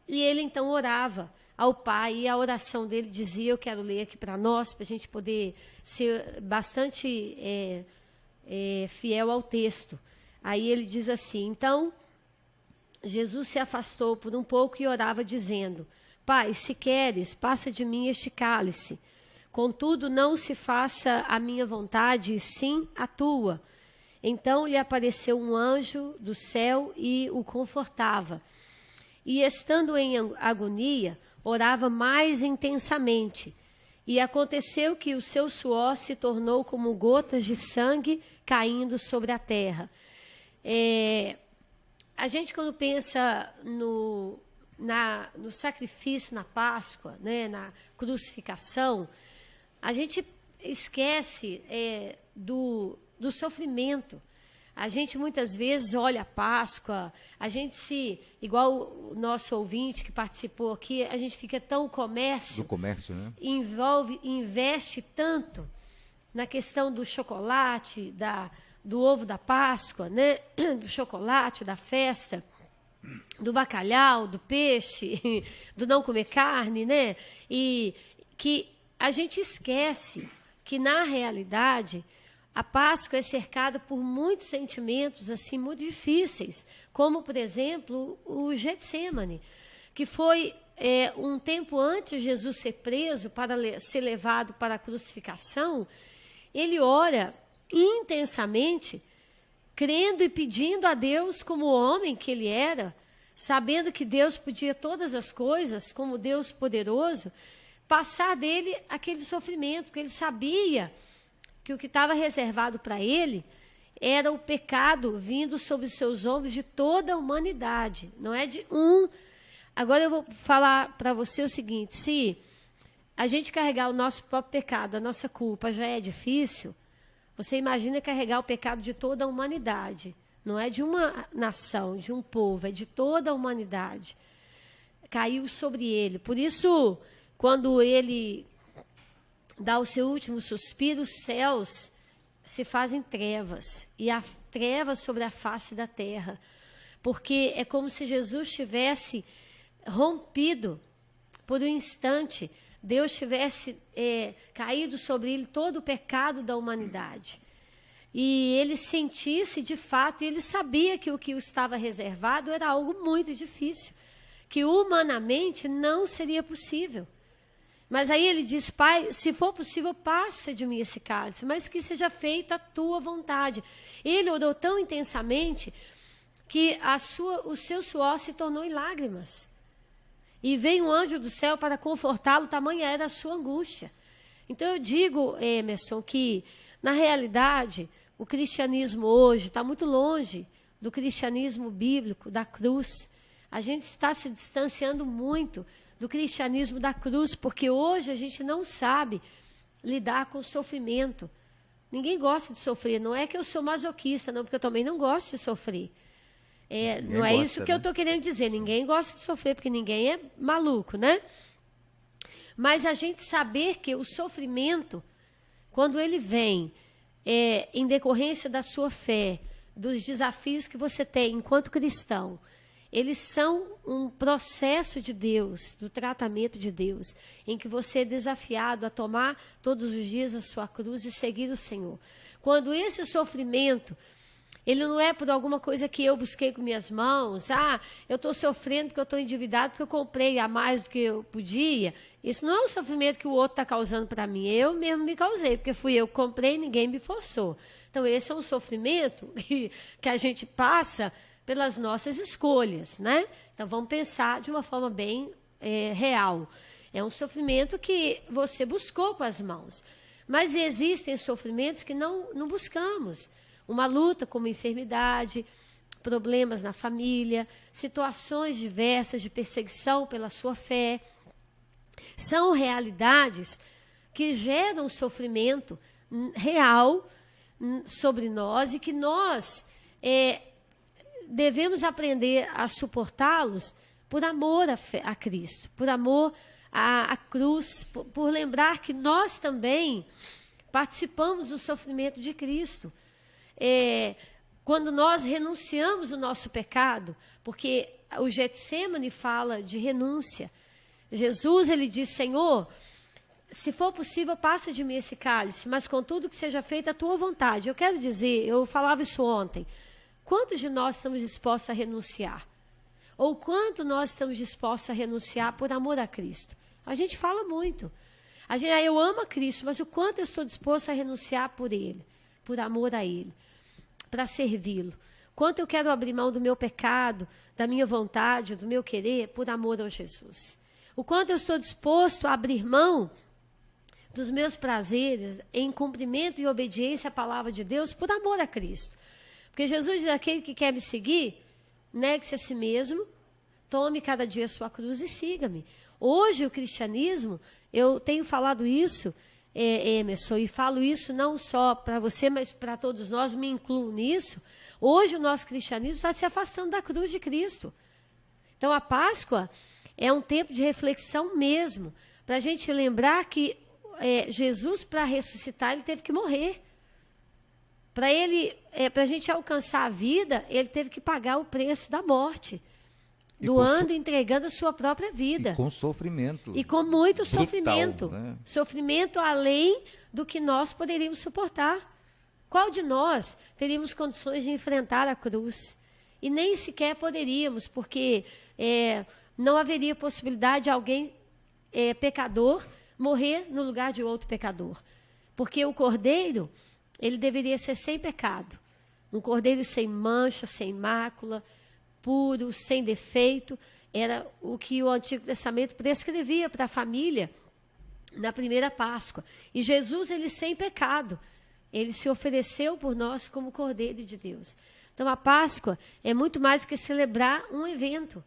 ele então orava ao Pai, e a oração dele dizia, eu quero ler aqui para nós, para a gente poder ser bastante fiel ao texto. Aí ele diz assim: então Jesus se afastou por um pouco e orava dizendo: Pai, se queres, passa de mim este cálice. Contudo, não se faça a minha vontade, e sim a tua. Então lhe apareceu um anjo do céu e o confortava. E estando em agonia, orava mais intensamente. E aconteceu que o seu suor se tornou como gotas de sangue caindo sobre a terra. A gente, quando pensa no sacrifício na Páscoa, né, na crucificação, a gente esquece do sofrimento. A gente muitas vezes olha a Páscoa, igual o nosso ouvinte que participou aqui, a gente fica tão Do comércio, né? Investe tanto na questão do chocolate, do ovo da Páscoa, né? Do chocolate, da festa, do bacalhau, do peixe, do não comer carne, né? E que a gente esquece que, na realidade, a Páscoa é cercada por muitos sentimentos assim muito difíceis, como, por exemplo, o Getsemane, que foi um tempo antes de Jesus ser preso para ser levado para a crucificação. Ele ora intensamente, crendo e pedindo a Deus como homem que ele era, sabendo que Deus podia todas as coisas, como Deus poderoso, passar dele aquele sofrimento, porque ele sabia que o que estava reservado para ele era o pecado vindo sobre os seus ombros de toda a humanidade, não é de um. Agora eu vou falar para você o seguinte: se a gente carregar o nosso próprio pecado, a nossa culpa já é difícil, você imagina carregar o pecado de toda a humanidade. Não é de uma nação, de um povo, é de toda a humanidade. Caiu sobre ele. Por isso, quando ele dá o seu último suspiro, os céus se fazem trevas, e há trevas sobre a face da terra, porque é como se Jesus tivesse rompido por um instante, Deus tivesse caído sobre ele todo o pecado da humanidade. E ele sentisse de fato, e ele sabia que o que estava reservado era algo muito difícil, que humanamente não seria possível. Mas aí ele diz: Pai, se for possível, passa de mim esse cálice, mas que seja feita a tua vontade. Ele orou tão intensamente que o seu suor se tornou em lágrimas. E veio um anjo do céu para confortá-lo, tamanha era a sua angústia. Então eu digo, Emerson, que na realidade o cristianismo hoje está muito longe do cristianismo bíblico, da cruz. A gente está se distanciando muito do cristianismo da cruz, porque hoje a gente não sabe lidar com o sofrimento. Ninguém gosta de sofrer. Não é que eu sou masoquista, não, porque eu também não gosto de sofrer. Não é isso que eu estou querendo dizer. Ninguém gosta de sofrer, porque ninguém é maluco, né? Mas a gente saber que o sofrimento, quando ele vem em decorrência da sua fé, dos desafios que você tem enquanto cristão, eles são um processo de Deus, do tratamento de Deus, em que você é desafiado a tomar todos os dias a sua cruz e seguir o Senhor. Quando esse sofrimento, ele não é por alguma coisa que eu busquei com minhas mãos, eu estou sofrendo porque eu estou endividado, porque eu comprei a mais do que eu podia. Isso não é um sofrimento que o outro está causando para mim, eu mesmo me causei, porque fui eu que comprei e ninguém me forçou. Então esse é um sofrimento que a gente passa pelas nossas escolhas, né? Então vamos pensar de uma forma bem real. É um sofrimento que você buscou com as mãos, mas existem sofrimentos que não buscamos. Uma luta como enfermidade, problemas na família, situações diversas de perseguição pela sua fé. São realidades que geram sofrimento real sobre nós e que nós devemos aprender a suportá-los por amor a Cristo, por amor à cruz, por lembrar que nós também participamos do sofrimento de Cristo. Quando nós renunciamos o nosso pecado, porque o Getsemane fala de renúncia. Jesus, ele diz: Senhor, se for possível, passa de mim esse cálice, mas contudo que seja feita a tua vontade. Eu quero dizer, eu falava isso ontem, quantos de nós estamos dispostos a renunciar? Ou quanto nós estamos dispostos a renunciar por amor a Cristo? A gente fala muito. Eu amo a Cristo, mas o quanto eu estou disposto a renunciar por Ele, por amor a Ele, para servi-lo? Quanto eu quero abrir mão do meu pecado, da minha vontade, do meu querer, por amor a Jesus? O quanto eu estou disposto a abrir mão dos meus prazeres em cumprimento e obediência à palavra de Deus por amor a Cristo. Porque Jesus diz, aquele que quer me seguir, negue-se a si mesmo, tome cada dia a sua cruz e siga-me. Hoje o cristianismo, eu tenho falado isso, Emerson, e falo isso não só para você, mas para todos nós, me incluo nisso. Hoje o nosso cristianismo está se afastando da cruz de Cristo. Então a Páscoa é um tempo de reflexão mesmo, para a gente lembrar que Jesus, para ressuscitar, ele teve que morrer. Para a gente alcançar a vida, ele teve que pagar o preço da morte, doando e entregando a sua própria vida. E com sofrimento. E com muito brutal, sofrimento. Né? Sofrimento além do que nós poderíamos suportar. Qual de nós teríamos condições de enfrentar a cruz? E nem sequer poderíamos, porque não haveria possibilidade de alguém pecador morrer no lugar de outro pecador. Porque o cordeiro, ele deveria ser sem pecado. Um cordeiro sem mancha, sem mácula, puro, sem defeito. Era o que o Antigo Testamento prescrevia para a família na primeira Páscoa. E Jesus, ele sem pecado, ele se ofereceu por nós como Cordeiro de Deus. Então, a Páscoa é muito mais que celebrar um evento.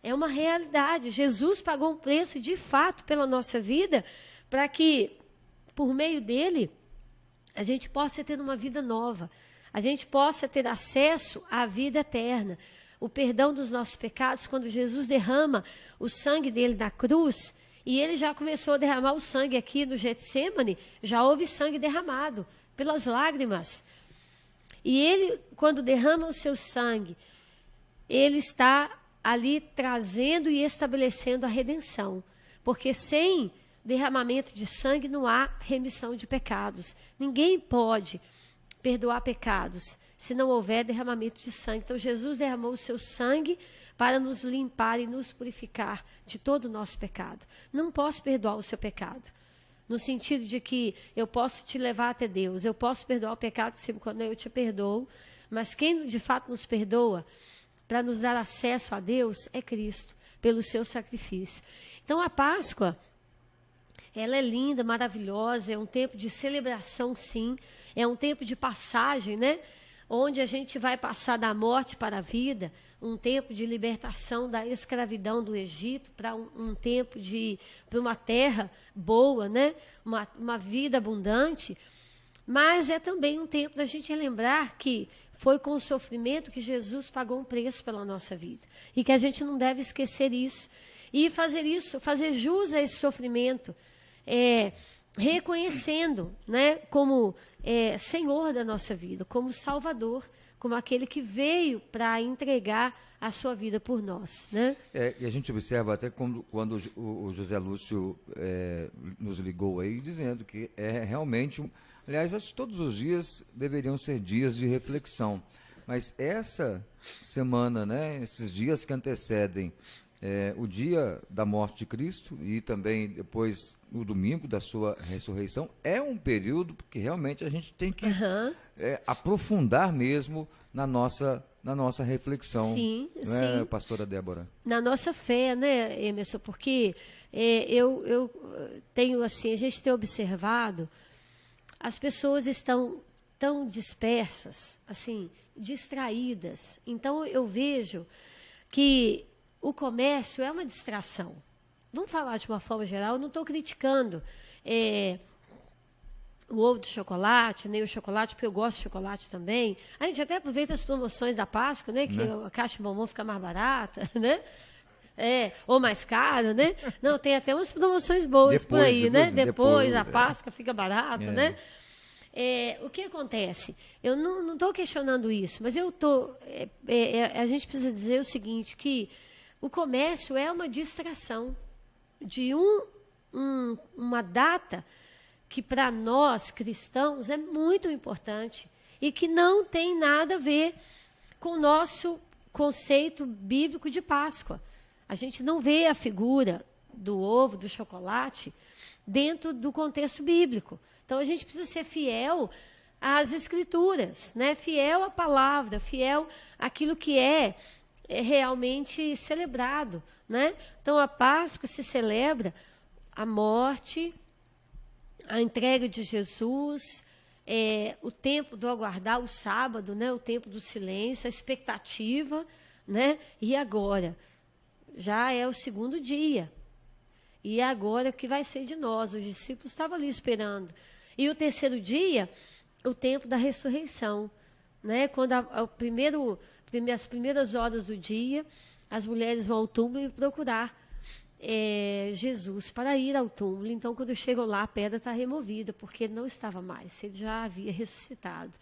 É uma realidade. Jesus pagou um preço, de fato, pela nossa vida, para que, por meio dele, a gente possa ter uma vida nova. A gente possa ter acesso à vida eterna. O perdão dos nossos pecados, quando Jesus derrama o sangue dele na cruz, e ele já começou a derramar o sangue aqui no Getsêmani, já houve sangue derramado pelas lágrimas. E ele, quando derrama o seu sangue, ele está ali trazendo e estabelecendo a redenção. Porque sem derramamento de sangue não há remissão de pecados. Ninguém pode perdoar pecados se não houver derramamento de sangue. Então Jesus derramou o seu sangue para nos limpar e nos purificar de todo o nosso pecado. Não posso perdoar o seu pecado, no sentido de que eu posso te levar até Deus, eu posso perdoar o pecado sempre quando eu te perdoo, mas quem de fato nos perdoa para nos dar acesso a Deus é Cristo, pelo seu sacrifício. Então a Páscoa, ela é linda, maravilhosa, é um tempo de celebração, sim, é um tempo de passagem, né? Onde a gente vai passar da morte para a vida, um tempo de libertação da escravidão do Egito para um tempo para uma terra boa, né? Uma vida abundante. Mas é também um tempo da gente lembrar que foi com o sofrimento que Jesus pagou um preço pela nossa vida. E que a gente não deve esquecer isso. E fazer jus a esse sofrimento, reconhecendo, né, como Senhor da nossa vida, como Salvador, como aquele que veio para entregar a sua vida por nós, né? E a gente observa até quando o José Lúcio nos ligou aí, dizendo que é realmente, aliás, acho que todos os dias deveriam ser dias de reflexão, mas essa semana, né, esses dias que antecedem o dia da morte de Cristo e também depois o domingo da sua ressurreição, é um período que realmente a gente tem que aprofundar mesmo na nossa reflexão. Sim, não é, pastora Débora? Na nossa fé, né, Emerson? Porque eu tenho, assim, a gente tem observado, as pessoas estão tão dispersas, assim, distraídas. Então eu vejo que o comércio é uma distração. Vamos falar de uma forma geral, eu não estou criticando o ovo de chocolate, nem o chocolate, porque eu gosto de chocolate também. A gente até aproveita as promoções da Páscoa, né? Que a caixa de bombom fica mais barata, né? Ou mais cara, né? Não, tem até umas promoções boas por aí, né? Depois a Páscoa fica barata, né? O que acontece? Eu não estou questionando isso, mas eu estou... a gente precisa dizer o seguinte, que o comércio é uma distração de um uma data que para nós cristãos é muito importante e que não tem nada a ver com o nosso conceito bíblico de Páscoa. A gente não vê a figura do ovo, do chocolate, dentro do contexto bíblico. Então, a gente precisa ser fiel às Escrituras, né? Fiel à palavra, fiel àquilo que é realmente celebrado, né? Então, a Páscoa se celebra a morte, a entrega de Jesus, o tempo do aguardar, o sábado, né? O tempo do silêncio, a expectativa, né? E agora? Já é o segundo dia. E agora o que vai ser de nós? Os discípulos estavam ali esperando. E o terceiro dia, o tempo da ressurreição, né? Quando as primeiras horas do dia, as mulheres vão ao túmulo e procurar Jesus para ir ao túmulo. Então, quando chegam lá, a pedra está removida, porque ele não estava mais, ele já havia ressuscitado.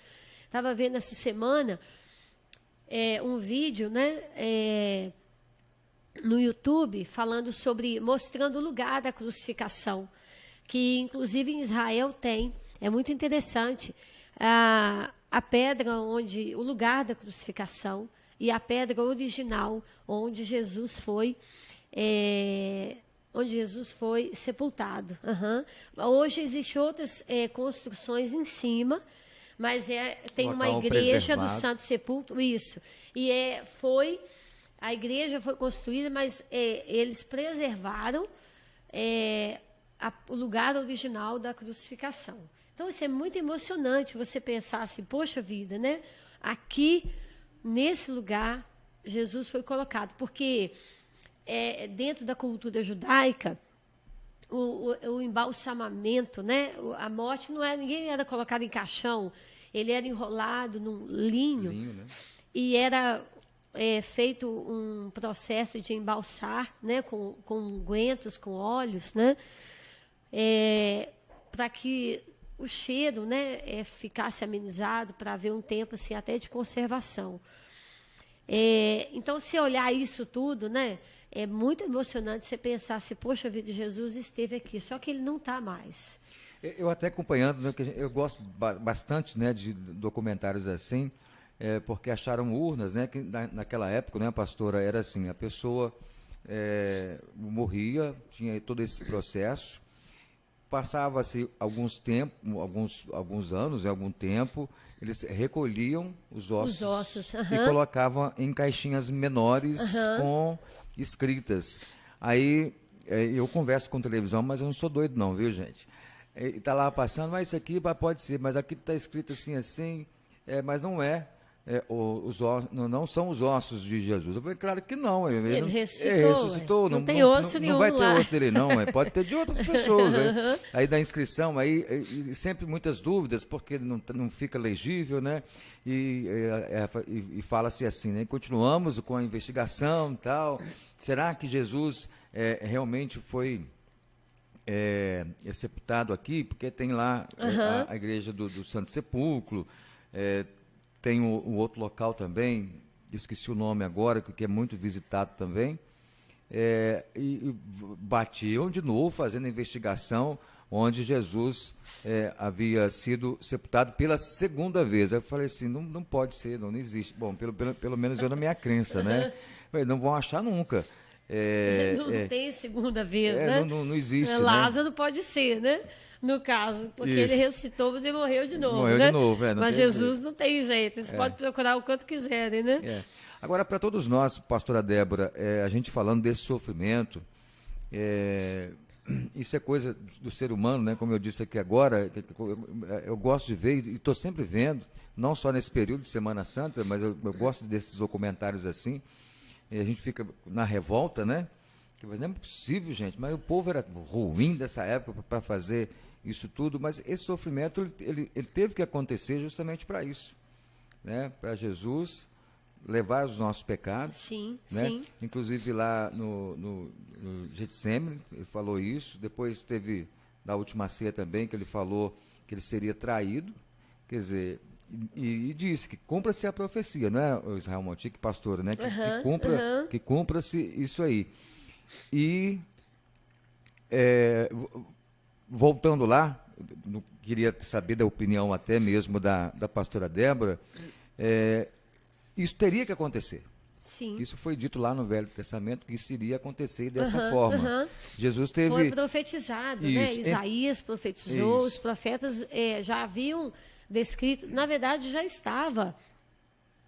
Estava vendo essa semana um vídeo, né, no YouTube, mostrando o lugar da crucificação, que inclusive em Israel tem. É muito interessante a pedra o lugar da crucificação e a pedra original onde Jesus foi sepultado. Hoje existem outras construções em cima, mas tem uma igreja do Santo Sepulcro, isso. E a igreja foi construída, mas eles preservaram o lugar original da crucificação. Então, isso é muito emocionante, você pensar assim, poxa vida, né? Aqui, nesse lugar, Jesus foi colocado, porque dentro da cultura judaica, o embalsamamento, né? A morte ninguém era colocado em caixão, ele era enrolado num linho né? E era feito um processo de embalsar, né? Com ungüentos, com óleos, né? Para que o cheiro, né, ficasse amenizado, para haver um tempo assim, até de conservação. Então, se olhar isso tudo, né, é muito emocionante você pensar assim, poxa vida, Jesus esteve aqui, só que ele não está mais. Eu até acompanhando, né, eu gosto bastante, né, de documentários assim, porque acharam urnas, né, que naquela época, né, pastora, era assim, a pessoa morria, tinha todo esse processo, passava-se algum anos, algum tempo, eles recolhiam os ossos e colocavam em caixinhas menores com escritas. Aí eu converso com televisão, mas eu não sou doido não, viu, gente? Está lá passando, mas isso aqui pode ser, mas aqui está escrito assim, mas não é. Não são os ossos de Jesus. Eu falei, claro que não. Ele ressuscitou. Não tem osso nenhum. Não vai ter lá. osso dele, não. Pode ter de outras pessoas. Aí da inscrição, e sempre muitas dúvidas, porque não fica legível, né? E fala-se assim, né? Continuamos com a investigação e tal. Será que Jesus realmente foi sepultado aqui? Porque tem lá a igreja do Santo Sepulcro, tem um outro local também, esqueci o nome agora, que é muito visitado também, e batiam de novo, fazendo a investigação, onde Jesus havia sido sepultado pela segunda vez. Aí eu falei assim, não pode ser, não existe. Bom, pelo menos eu na minha crença, né? Não vão achar nunca. Não tem segunda vez, né? Não existe, Lázaro né? Pode ser, né? No caso, porque Isso. ele ressuscitou, mas ele morreu de novo, Morreu né? de novo, mas Jesus não tem jeito, eles podem procurar o quanto quiserem, né? Agora, para todos nós, pastora Débora, a gente falando desse sofrimento, isso é coisa do ser humano, né? Como eu disse aqui agora, eu gosto de ver, e estou sempre vendo, não só nesse período de Semana Santa, mas eu gosto desses documentários assim, e a gente fica na revolta, né? Mas não é possível, gente, mas o povo era ruim dessa época para fazer isso tudo, mas esse sofrimento ele teve que acontecer justamente para isso, né? Para Jesus levar os nossos pecados. Sim, né? sim. Inclusive lá no Getsemane, ele falou isso. Depois teve na última ceia também, que ele falou que ele seria traído, quer dizer, e disse que cumpra-se a profecia, não é, o Israel Montique, pastora, né? Que cumpra-se isso aí. E Voltando lá, queria saber da opinião até mesmo da pastora Débora, isso teria que acontecer. Sim. Isso foi dito lá no Velho Testamento que isso iria acontecer dessa forma. Jesus teve... Foi profetizado, né? Isaías profetizou, os profetas já haviam descrito, na verdade já estava.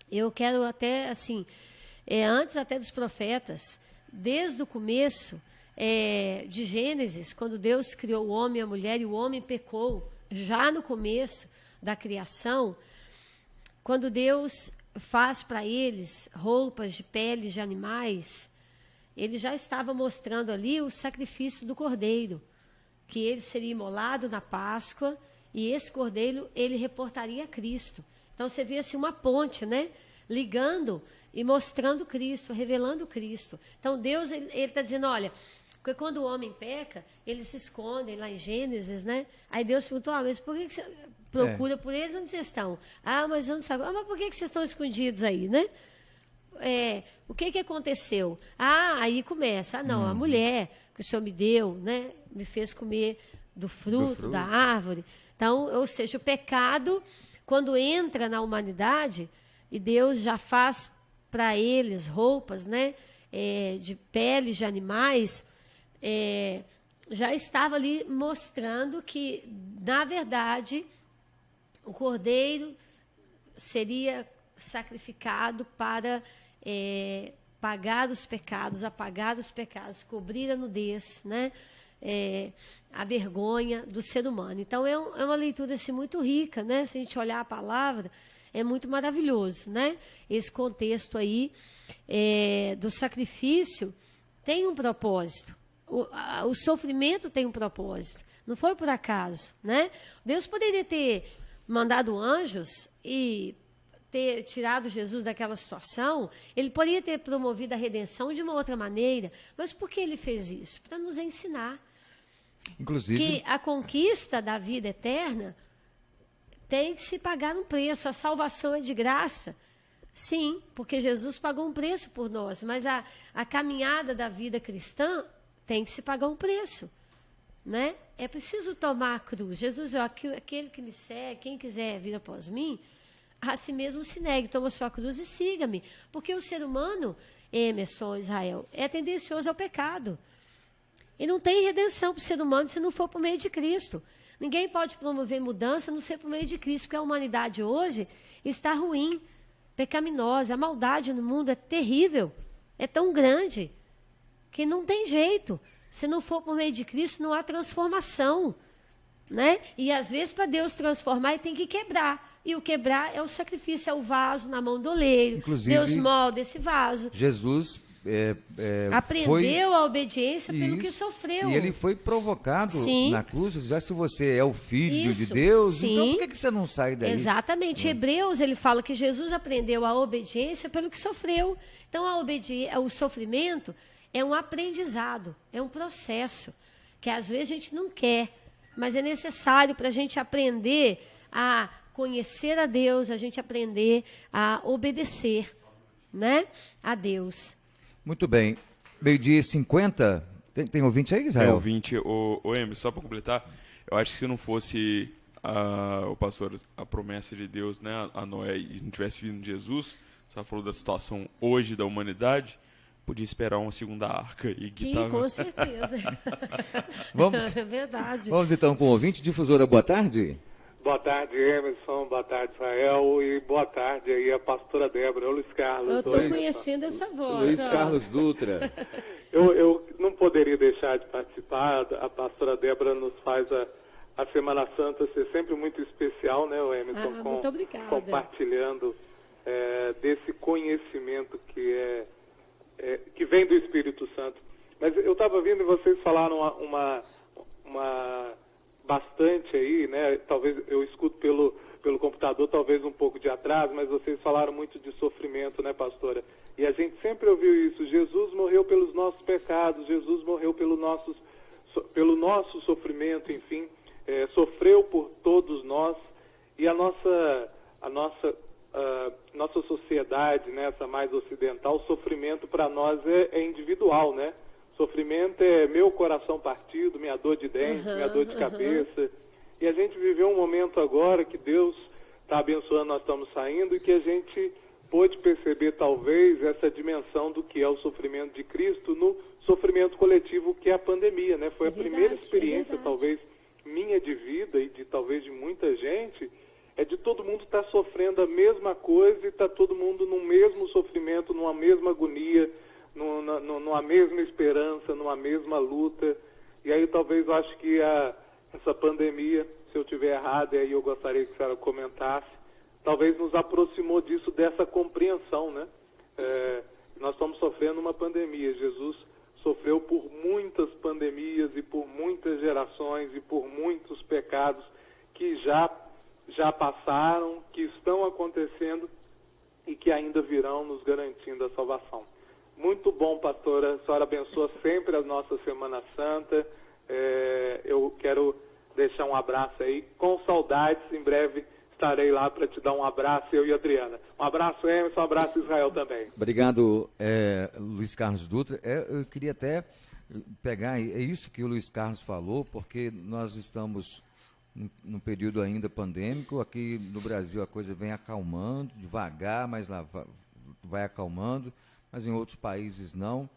Eu quero até, assim, antes até dos profetas, desde o começo de Gênesis, quando Deus criou o homem e a mulher e o homem pecou, já no começo da criação, quando Deus faz para eles roupas de peles de animais, ele já estava mostrando ali o sacrifício do cordeiro, que ele seria imolado na Páscoa, e esse cordeiro ele reportaria a Cristo. Então você vê assim uma ponte, né? Ligando e mostrando Cristo, revelando Cristo. Então Deus ele está dizendo, olha, porque quando o homem peca, eles se escondem lá em Gênesis, né? Aí Deus perguntou, mas por que você procura por eles? Onde vocês estão? Mas eu não sei. Mas por que vocês estão escondidos aí, né? O que aconteceu? Aí começa. A mulher que o Senhor me deu, né? Me fez comer do fruto da árvore. Então, ou seja, o pecado, quando entra na humanidade, e Deus já faz para eles roupas, né? De peles de animais, já estava ali mostrando que, na verdade, o cordeiro seria sacrificado para pagar os pecados, apagar os pecados, cobrir a nudez, né? A vergonha do ser humano. Então, é uma leitura assim, muito rica, né? Se a gente olhar a palavra, é muito maravilhoso, né? Esse contexto aí do sacrifício tem um propósito. O sofrimento tem um propósito. Não foi por acaso, né? Deus poderia ter mandado anjos e ter tirado Jesus daquela situação, ele poderia ter promovido a redenção de uma outra maneira, mas por que ele fez isso? Para nos ensinar. Inclusive, que a conquista da vida eterna tem que se pagar um preço, a salvação é de graça. Sim, porque Jesus pagou um preço por nós, mas a caminhada da vida cristã tem que se pagar um preço. Né? É preciso tomar a cruz. Jesus, aquele que me segue, quem quiser vir após mim, a si mesmo se negue, toma sua cruz e siga-me. Porque o ser humano, Emerson, Israel, é tendencioso ao pecado. E não tem redenção para o ser humano se não for por meio de Cristo. Ninguém pode promover mudança a não ser por meio de Cristo, porque a humanidade hoje está ruim, pecaminosa. A maldade no mundo é terrível, é tão grande, que não tem jeito. Se não for por meio de Cristo, não há transformação, né? E às vezes para Deus transformar, ele tem que quebrar. E o quebrar é o sacrifício, é o vaso na mão do oleiro. Inclusive, Deus molda esse vaso. Jesus aprendeu a obediência pelo que sofreu. E ele foi provocado na cruz. Já se você é o filho de Deus, então por que você não sai daí? Exatamente. Hebreus, ele fala que Jesus aprendeu a obediência pelo que sofreu. Então o sofrimento é um aprendizado, é um processo, que às vezes a gente não quer, mas é necessário para a gente aprender a conhecer a Deus, a gente aprender a obedecer, né, a Deus. Muito bem. 12h50, tem ouvinte aí, Israel? Tem ouvinte, o Emerson, só para completar, eu acho que se não fosse o pastor, a promessa de Deus, né, a Noé, e não tivesse vindo Jesus, você falou da situação hoje da humanidade, podia esperar uma segunda arca. Com certeza. Vamos, é verdade. Vamos então com o ouvinte. Difusora, boa tarde. Boa tarde, Emerson. Boa tarde, Israel. E boa tarde aí a pastora Débora, o Luiz Carlos. Eu estou conhecendo essa voz. Luiz Carlos Dutra. Eu não poderia deixar de participar. A pastora Débora nos faz a Semana Santa ser sempre muito especial, né, Emerson? Muito obrigada. Compartilhando desse conhecimento que vem do Espírito Santo. Mas eu estava vendo e vocês falaram uma bastante aí, né? Talvez eu escuto pelo computador, talvez um pouco de atraso, mas vocês falaram muito de sofrimento, né, pastora? E a gente sempre ouviu isso. Jesus morreu pelos nossos pecados, Jesus morreu pelo nosso sofrimento, enfim, sofreu por todos nós. E a nossa sociedade, né, essa mais ocidental, o sofrimento para nós é individual, né? Sofrimento é meu coração partido, minha dor de dente, minha dor de cabeça. E a gente viveu um momento agora que Deus está abençoando, nós estamos saindo, e que a gente pôde perceber talvez essa dimensão do que é o sofrimento de Cristo no sofrimento coletivo que é a pandemia, né? Foi a primeira experiência, talvez, minha de vida e de talvez de muita gente, é de todo mundo estar sofrendo a mesma coisa e está todo mundo no mesmo sofrimento, numa mesma agonia, numa mesma esperança, numa mesma luta. E aí talvez eu acho que essa pandemia, se eu estiver errado, e aí eu gostaria que a senhora comentasse, talvez nos aproximou disso, dessa compreensão, né? Nós estamos sofrendo uma pandemia. Jesus sofreu por muitas pandemias e por muitas gerações e por muitos pecados que já passaram, que estão acontecendo e que ainda virão, nos garantindo a salvação. Muito bom, pastora. A senhora abençoa sempre a nossa Semana Santa. Eu quero deixar um abraço aí, com saudades. Em breve estarei lá para te dar um abraço, eu e a Adriana. Um abraço, Emerson, um abraço, Israel, também. Obrigado, Luiz Carlos Dutra. Eu queria até pegar, é isso que o Luiz Carlos falou, porque nós estamos num período ainda pandêmico. Aqui no Brasil a coisa vem acalmando, devagar, mas lá vai acalmando, mas em outros países não.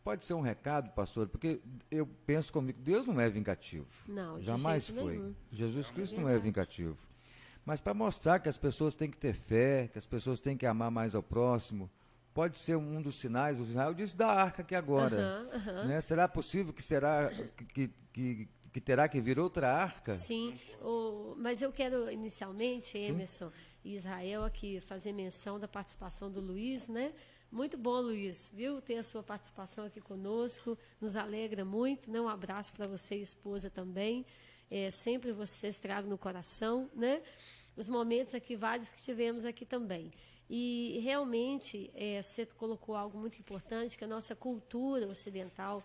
Pode ser um recado, pastor, porque eu penso comigo, Deus não é vingativo. Não, jamais foi. Jesus Cristo não é vingativo. Mas para mostrar que as pessoas têm que ter fé, que as pessoas têm que amar mais ao próximo, pode ser um dos sinais. O Israel disse da arca aqui agora. Né? Será possível que terá que vir outra arca? Sim, mas eu quero inicialmente, Emerson e Israel, aqui fazer menção da participação do Luiz, né? Muito bom, Luiz, viu? Ter a sua participação aqui conosco, nos alegra muito, né? Um abraço para você e esposa também. Sempre vocês tragam no coração, né? Os momentos aqui, vários que tivemos aqui também. E realmente, você colocou algo muito importante, que a nossa cultura ocidental,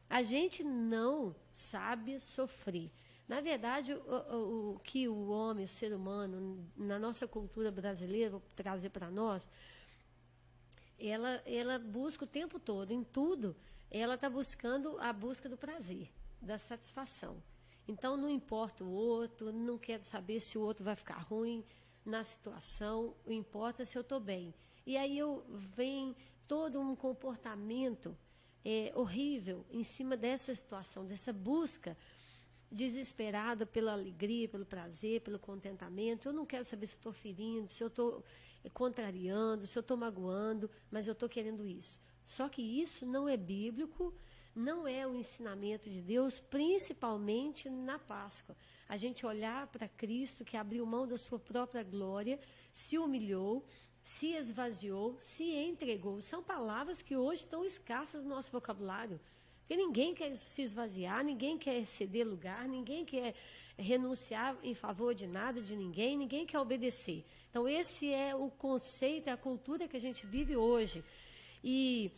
a gente não sabe sofrer. Na verdade, o que o homem, o ser humano, na nossa cultura brasileira, vou trazer para nós, ela busca o tempo todo, em tudo, ela está buscando a busca do prazer, da satisfação. Então, não importa o outro, não quero saber se o outro vai ficar ruim na situação, o importa se eu estou bem. E aí vem todo um comportamento horrível em cima dessa situação, dessa busca desesperada pela alegria, pelo prazer, pelo contentamento. Eu não quero saber se eu estou ferindo, se eu estou contrariando, se eu estou magoando, mas eu estou querendo isso. Só que isso não é bíblico, não é o ensinamento de Deus, principalmente na Páscoa. A gente olhar para Cristo, que abriu mão da sua própria glória, se humilhou, se esvaziou, se entregou. São palavras que hoje estão escassas no nosso vocabulário. Porque ninguém quer se esvaziar, ninguém quer ceder lugar, ninguém quer renunciar em favor de nada, de ninguém quer obedecer. Então, esse é o conceito, é a cultura que a gente vive hoje. E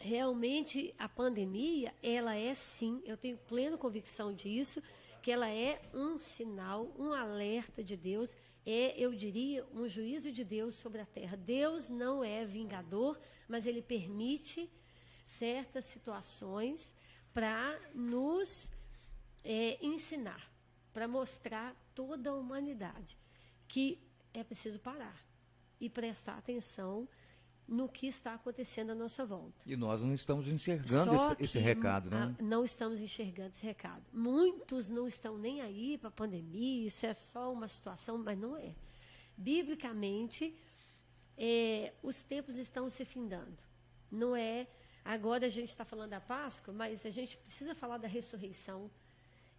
realmente a pandemia, ela é sim, eu tenho plena convicção disso, que ela é um sinal, um alerta de Deus, eu diria, um juízo de Deus sobre a terra. Deus não é vingador, mas Ele permite certas situações para nos ensinar, para mostrar toda a humanidade que é preciso parar e prestar atenção no que está acontecendo à nossa volta. E nós não estamos enxergando esse recado, né? Não estamos enxergando esse recado. Muitos não estão nem aí para a pandemia, isso é só uma situação, mas não é. Biblicamente, os tempos estão se findando. Não é... Agora a gente está falando da Páscoa, mas a gente precisa falar da ressurreição.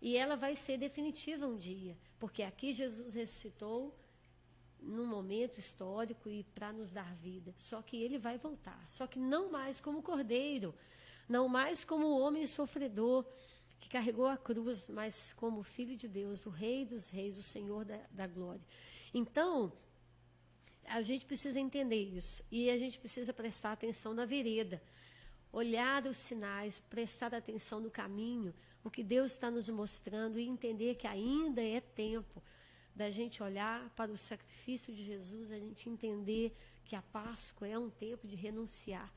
E ela vai ser definitiva um dia, porque aqui Jesus ressuscitou num momento histórico e para nos dar vida. Só que ele vai voltar. Só que não mais como cordeiro, não mais como o homem sofredor que carregou a cruz, mas como Filho de Deus, o Rei dos Reis, o Senhor da glória. Então, a gente precisa entender isso. E a gente precisa prestar atenção na vereda. Olhar os sinais, prestar atenção no caminho, o que Deus está nos mostrando e entender que ainda é tempo da gente olhar para o sacrifício de Jesus, a gente entender que a Páscoa é um tempo de renunciar.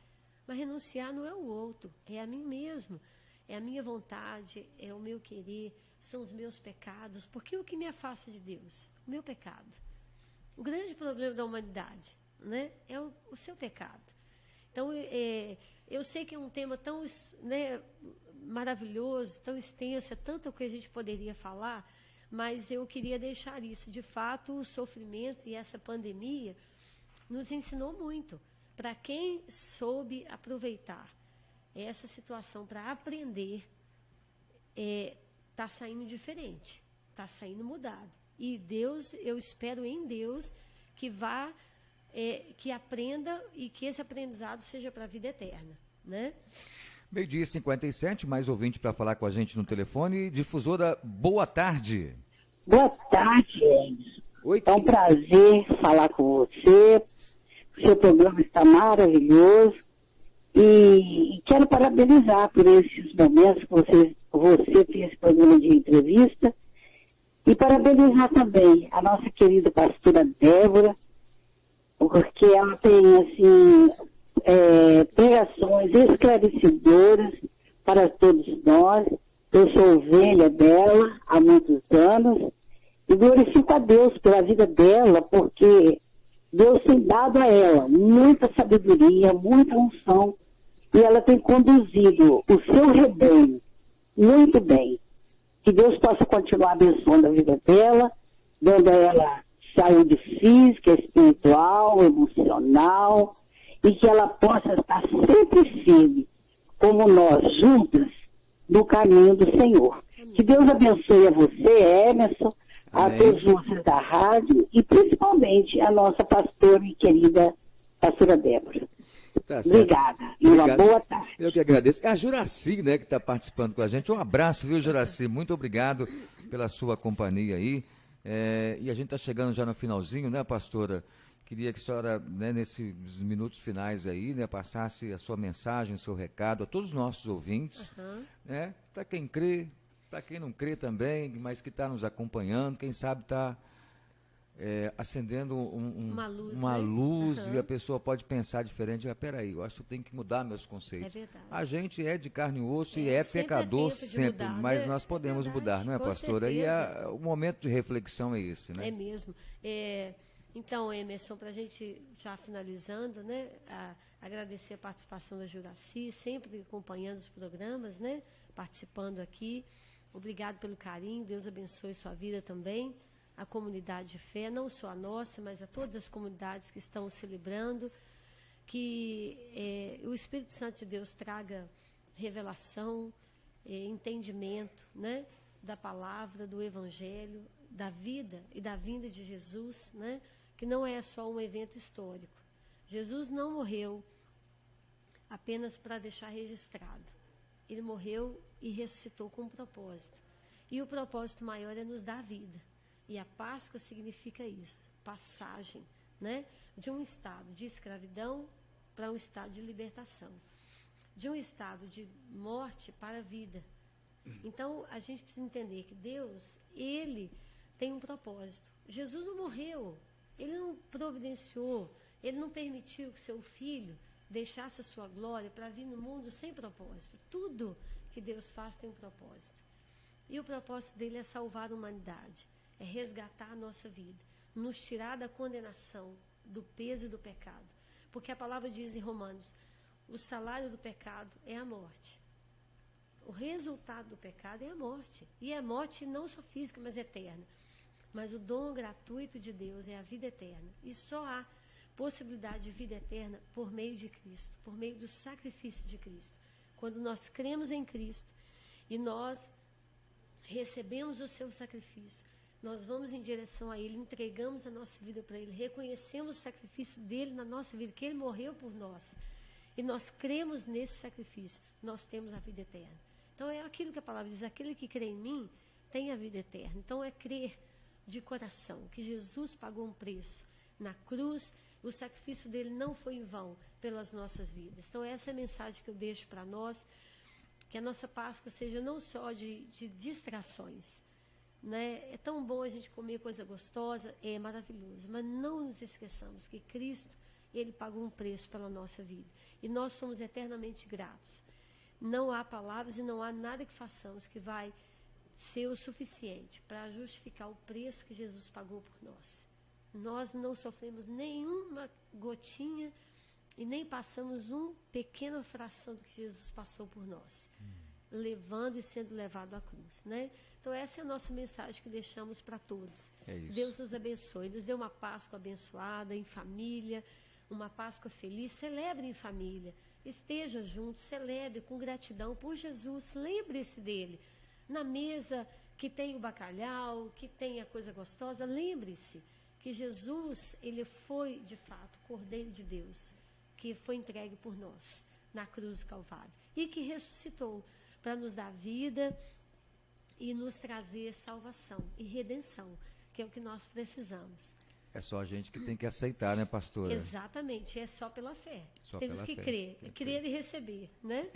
Mas renunciar não é o outro, é a mim mesmo, é a minha vontade, é o meu querer, são os meus pecados. Porque o que me afasta de Deus? O meu pecado. O grande problema da humanidade, né, é o seu pecado. Então, eu sei que é um tema tão, né, maravilhoso, tão extenso, é tanto o que a gente poderia falar, mas eu queria deixar isso. De fato, o sofrimento e essa pandemia nos ensinou muito. Para quem soube aproveitar essa situação para aprender, está saindo diferente, está saindo mudado. E Deus, eu espero em Deus que vá, que aprenda e que esse aprendizado seja para a vida eterna, né? 12h57, mais ouvinte para falar com a gente no telefone. Difusora, boa tarde. Boa tarde, Edson. É um prazer falar com você. O seu programa está maravilhoso. E quero parabenizar por esses momentos que você fez esse programa de entrevista. E parabenizar também a nossa querida pastora Débora, porque ela tem, assim, pregações esclarecedoras para todos nós. Eu sou ovelha dela há muitos anos e glorifico a Deus pela vida dela, porque Deus tem dado a ela muita sabedoria, muita unção, e ela tem conduzido o seu rebanho muito bem. Que Deus possa continuar abençoando a vida dela, dando a ela saúde física, espiritual, emocional, e que ela possa estar sempre firme, como nós, juntas, no caminho do Senhor. Que Deus abençoe a você, Emerson, a todos vocês da rádio e principalmente a nossa pastora e querida pastora Débora. Tá certo. Obrigada. E uma boa tarde. Eu que agradeço. É a Juraci, né, que está participando com a gente. Um abraço, viu, Juraci? Muito obrigado pela sua companhia aí. E a gente está chegando já no finalzinho, né, pastora? Queria que a senhora, né, nesses minutos finais aí, né, passasse a sua mensagem, o seu recado a todos os nossos ouvintes, né? Para quem crê, para quem não crê também, mas que está nos acompanhando, quem sabe está acendendo uma luz e a pessoa pode pensar diferente. Peraí, eu acho que eu tenho que mudar meus conceitos. A gente é de carne e osso e é pecador sempre, mudar, mas nós podemos mudar, não é, pastora? Certeza. E o momento de reflexão é esse, né? É mesmo. Então, Emerson, para a gente já finalizando, né, agradecer a participação da Juraci, sempre acompanhando os programas, né, participando aqui. Obrigado pelo carinho, Deus abençoe sua vida também. A comunidade de fé, não só a nossa, mas a todas as comunidades que estão celebrando, que o Espírito Santo de Deus traga revelação, entendimento, né, da palavra, do Evangelho, da vida e da vinda de Jesus, né, que não é só um evento histórico. Jesus não morreu apenas para deixar registrado. Ele morreu e ressuscitou com um propósito. E o propósito maior é nos dar vida. E a Páscoa significa isso, passagem, né, de um estado de escravidão para um estado de libertação, de um estado de morte para a vida. Então, a gente precisa entender que Deus, Ele tem um propósito. Jesus não morreu, Ele não providenciou, Ele não permitiu que seu Filho deixasse a sua glória para vir no mundo sem propósito. Tudo que Deus faz tem um propósito. E o propósito dele é salvar a humanidade. É resgatar a nossa vida, nos tirar da condenação, do peso e do pecado. Porque a palavra diz em Romanos, o salário do pecado é a morte. O resultado do pecado é a morte. E é morte não só física, mas eterna. Mas o dom gratuito de Deus é a vida eterna. E só há possibilidade de vida eterna por meio de Cristo, por meio do sacrifício de Cristo. Quando nós cremos em Cristo e nós recebemos o seu sacrifício, nós vamos em direção a Ele, entregamos a nossa vida para Ele, reconhecemos o sacrifício dEle na nossa vida, que Ele morreu por nós. E nós cremos nesse sacrifício, nós temos a vida eterna. Então é aquilo que a palavra diz, aquele que crê em mim tem a vida eterna. Então é crer de coração que Jesus pagou um preço na cruz, o sacrifício dele não foi em vão pelas nossas vidas. Então essa é a mensagem que eu deixo para nós, que a nossa Páscoa seja não só de distrações, né? É tão bom a gente comer coisa gostosa, é maravilhoso, mas não nos esqueçamos que Cristo Ele pagou um preço pela nossa vida. E nós somos eternamente gratos. Não há palavras e não há nada que façamos que vai ser o suficiente para justificar o preço que Jesus pagou por nós. Nós não sofremos nenhuma gotinha e nem passamos uma pequena fração do que Jesus passou por nós, levando e sendo levado à cruz, né? Então, essa é a nossa mensagem que deixamos para todos. É isso. Deus nos abençoe, nos dê uma Páscoa abençoada, em família, uma Páscoa feliz. Celebre em família, esteja junto, celebre com gratidão por Jesus, lembre-se dele. Na mesa que tem o bacalhau, que tem a coisa gostosa, lembre-se que Jesus, ele foi, de fato, o Cordeiro de Deus, que foi entregue por nós na cruz do Calvário e que ressuscitou para nos dar vida e nos trazer salvação e redenção, que é o que nós precisamos. É só a gente que tem que aceitar, né, pastora? Exatamente, é só pela fé. Só Temos pela que fé. crer, crer e receber, né?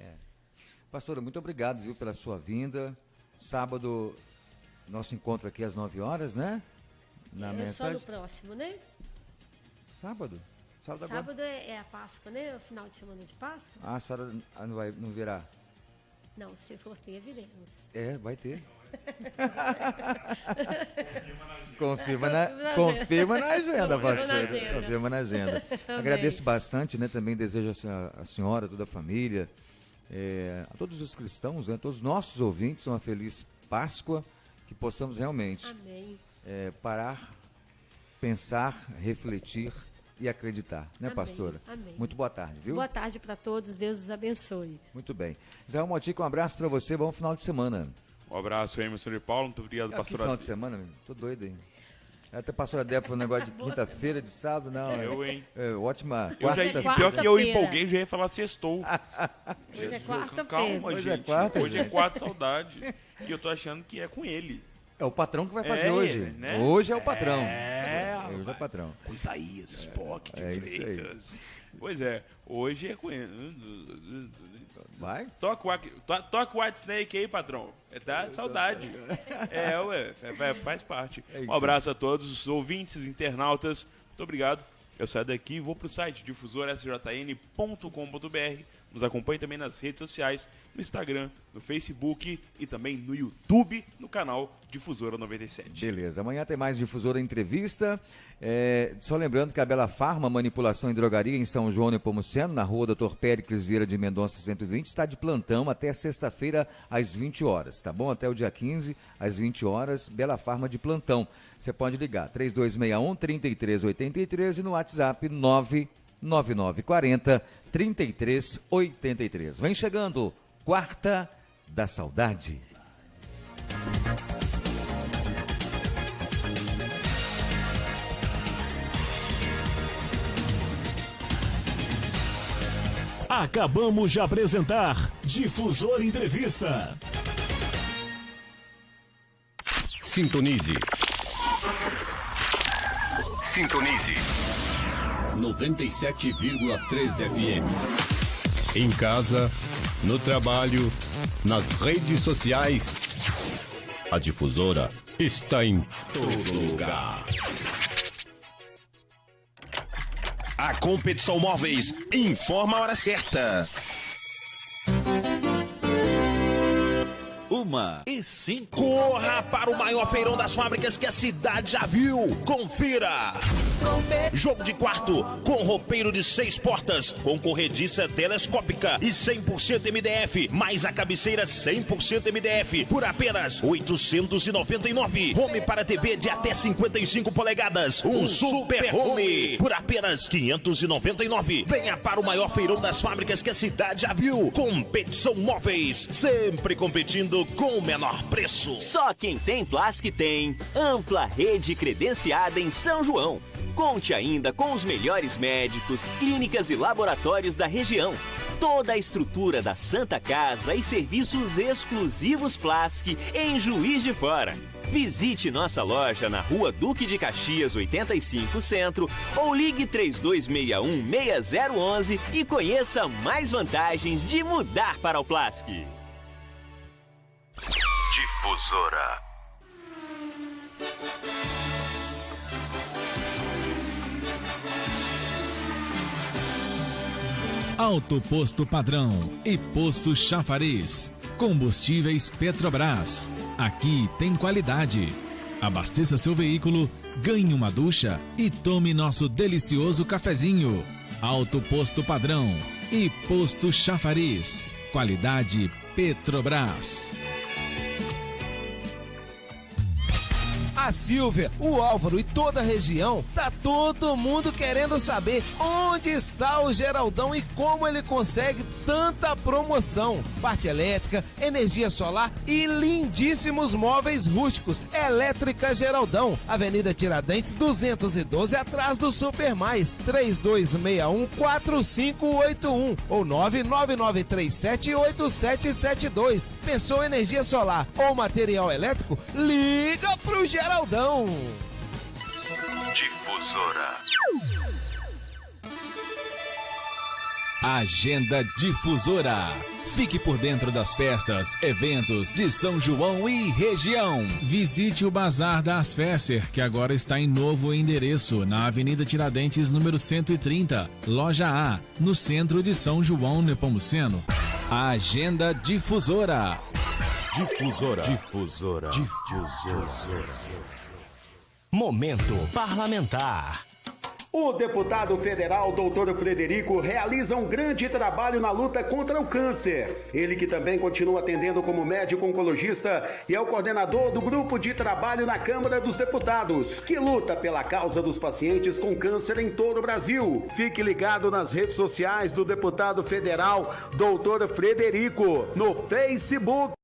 Pastora, muito obrigado, viu, pela sua vinda. Sábado, nosso encontro aqui às 9 horas, né? Na mensagem. Só no próximo, né? Sábado? Sábado é a Páscoa, né? O final de semana de Páscoa. Ah, a senhora não virá? Não, se for ter, viremos. Vai ter. Confirma na agenda, pastor. Confirma na agenda. Agradeço bastante, né? Também desejo a senhora, toda a família, a todos os cristãos, né, a todos os nossos ouvintes, uma feliz Páscoa, que possamos realmente parar, pensar, refletir e acreditar, né, amém, pastora? Amém. Muito boa tarde, viu? Boa tarde para todos, Deus os abençoe. Muito bem. Zé Motica, um abraço para você, bom final de semana. Um abraço, Emerson de Paulo, muito obrigado, pastora. Final de semana, tô doido, hein? Até a pastora Débora falou um negócio de quinta-feira, de sábado, não. Hein? Ótima Pior que eu empolguei, já ia falar sextou. Hoje é quarta-feira. Calma, hoje gente. Hoje é quarta, saudade. E eu tô achando que é com ele. É o patrão que vai fazer hoje. Ele, né? Hoje é o patrão. Hoje é o patrão. Com Isaías, Spock, de Freitas. Pois é, hoje é com ele. Vai? Toca o White Snake aí, patrão. Dá saudade. Faz parte. Um abraço a todos os ouvintes, internautas. Muito obrigado. Eu saio daqui e vou pro site difusorsjn.com.br. Nos acompanhe também nas redes sociais, no Instagram, no Facebook e também no YouTube, no canal Difusora 97. Beleza, amanhã tem mais Difusora Entrevista. Só lembrando que a Bela Farma, manipulação e drogaria em São João Nepomuceno, na rua Dr. Péricles Vieira de Mendonça 120, está de plantão até sexta-feira às 20 horas, tá bom? Até o dia 15, às 20 horas, Bela Farma de plantão. Você pode ligar 3261-3383 e no WhatsApp 99940-3383. Vem chegando, Quarta da Saudade. Acabamos de apresentar Difusor Entrevista. Sintonize. 97,3 FM. Em casa, no trabalho, nas redes sociais. A Difusora está em todo lugar. A Competição Móveis informa a hora certa. 1h05. Corra para o maior feirão das fábricas que a cidade já viu. Confira. Jogo de quarto com roupeiro de 6 portas, com corrediça telescópica e 100% MDF, mais a cabeceira 100% MDF por apenas R$ 899. Home para TV de até 55 polegadas, um Super Home por apenas R$ 599. Venha para o maior feirão das fábricas que a cidade já viu. Competição Móveis, sempre competindo com o menor preço. Só quem tem Plasc tem ampla rede credenciada em São João. Conte ainda com os melhores médicos, clínicas e laboratórios da região. Toda a estrutura da Santa Casa e serviços exclusivos Plasc em Juiz de Fora. Visite nossa loja na Rua Duque de Caxias 85 Centro ou ligue 3261-6011 e conheça mais vantagens de mudar para o Plasc. Difusora. Alto Posto Padrão e Posto Chafariz. Combustíveis Petrobras. Aqui tem qualidade. Abasteça seu veículo, ganhe uma ducha e tome nosso delicioso cafezinho. Alto Posto Padrão e Posto Chafariz. Qualidade Petrobras. A Silvia, o Álvaro e toda a região, tá todo mundo querendo saber onde está o Geraldão e como ele consegue tanta promoção. Parte elétrica, energia solar e lindíssimos móveis rústicos. Elétrica Geraldão, Avenida Tiradentes 212, atrás do Super Mais, 3261-4581 ou 999378772. Pensou em energia solar ou material elétrico? Liga pro Geraldão. Difusora. Agenda Difusora. Fique por dentro das festas, eventos de São João e região. Visite o Bazar da Asfesser, que agora está em novo endereço, na Avenida Tiradentes, número 130, Loja A, no centro de São João, Nepomuceno. Agenda Difusora. Difusora. Difusora. Difusora. Momento Parlamentar. O deputado federal Dr. Frederico realiza um grande trabalho na luta contra o câncer. Ele que também continua atendendo como médico oncologista e é o coordenador do grupo de trabalho na Câmara dos Deputados, que luta pela causa dos pacientes com câncer em todo o Brasil. Fique ligado nas redes sociais do deputado federal Dr. Frederico, no Facebook.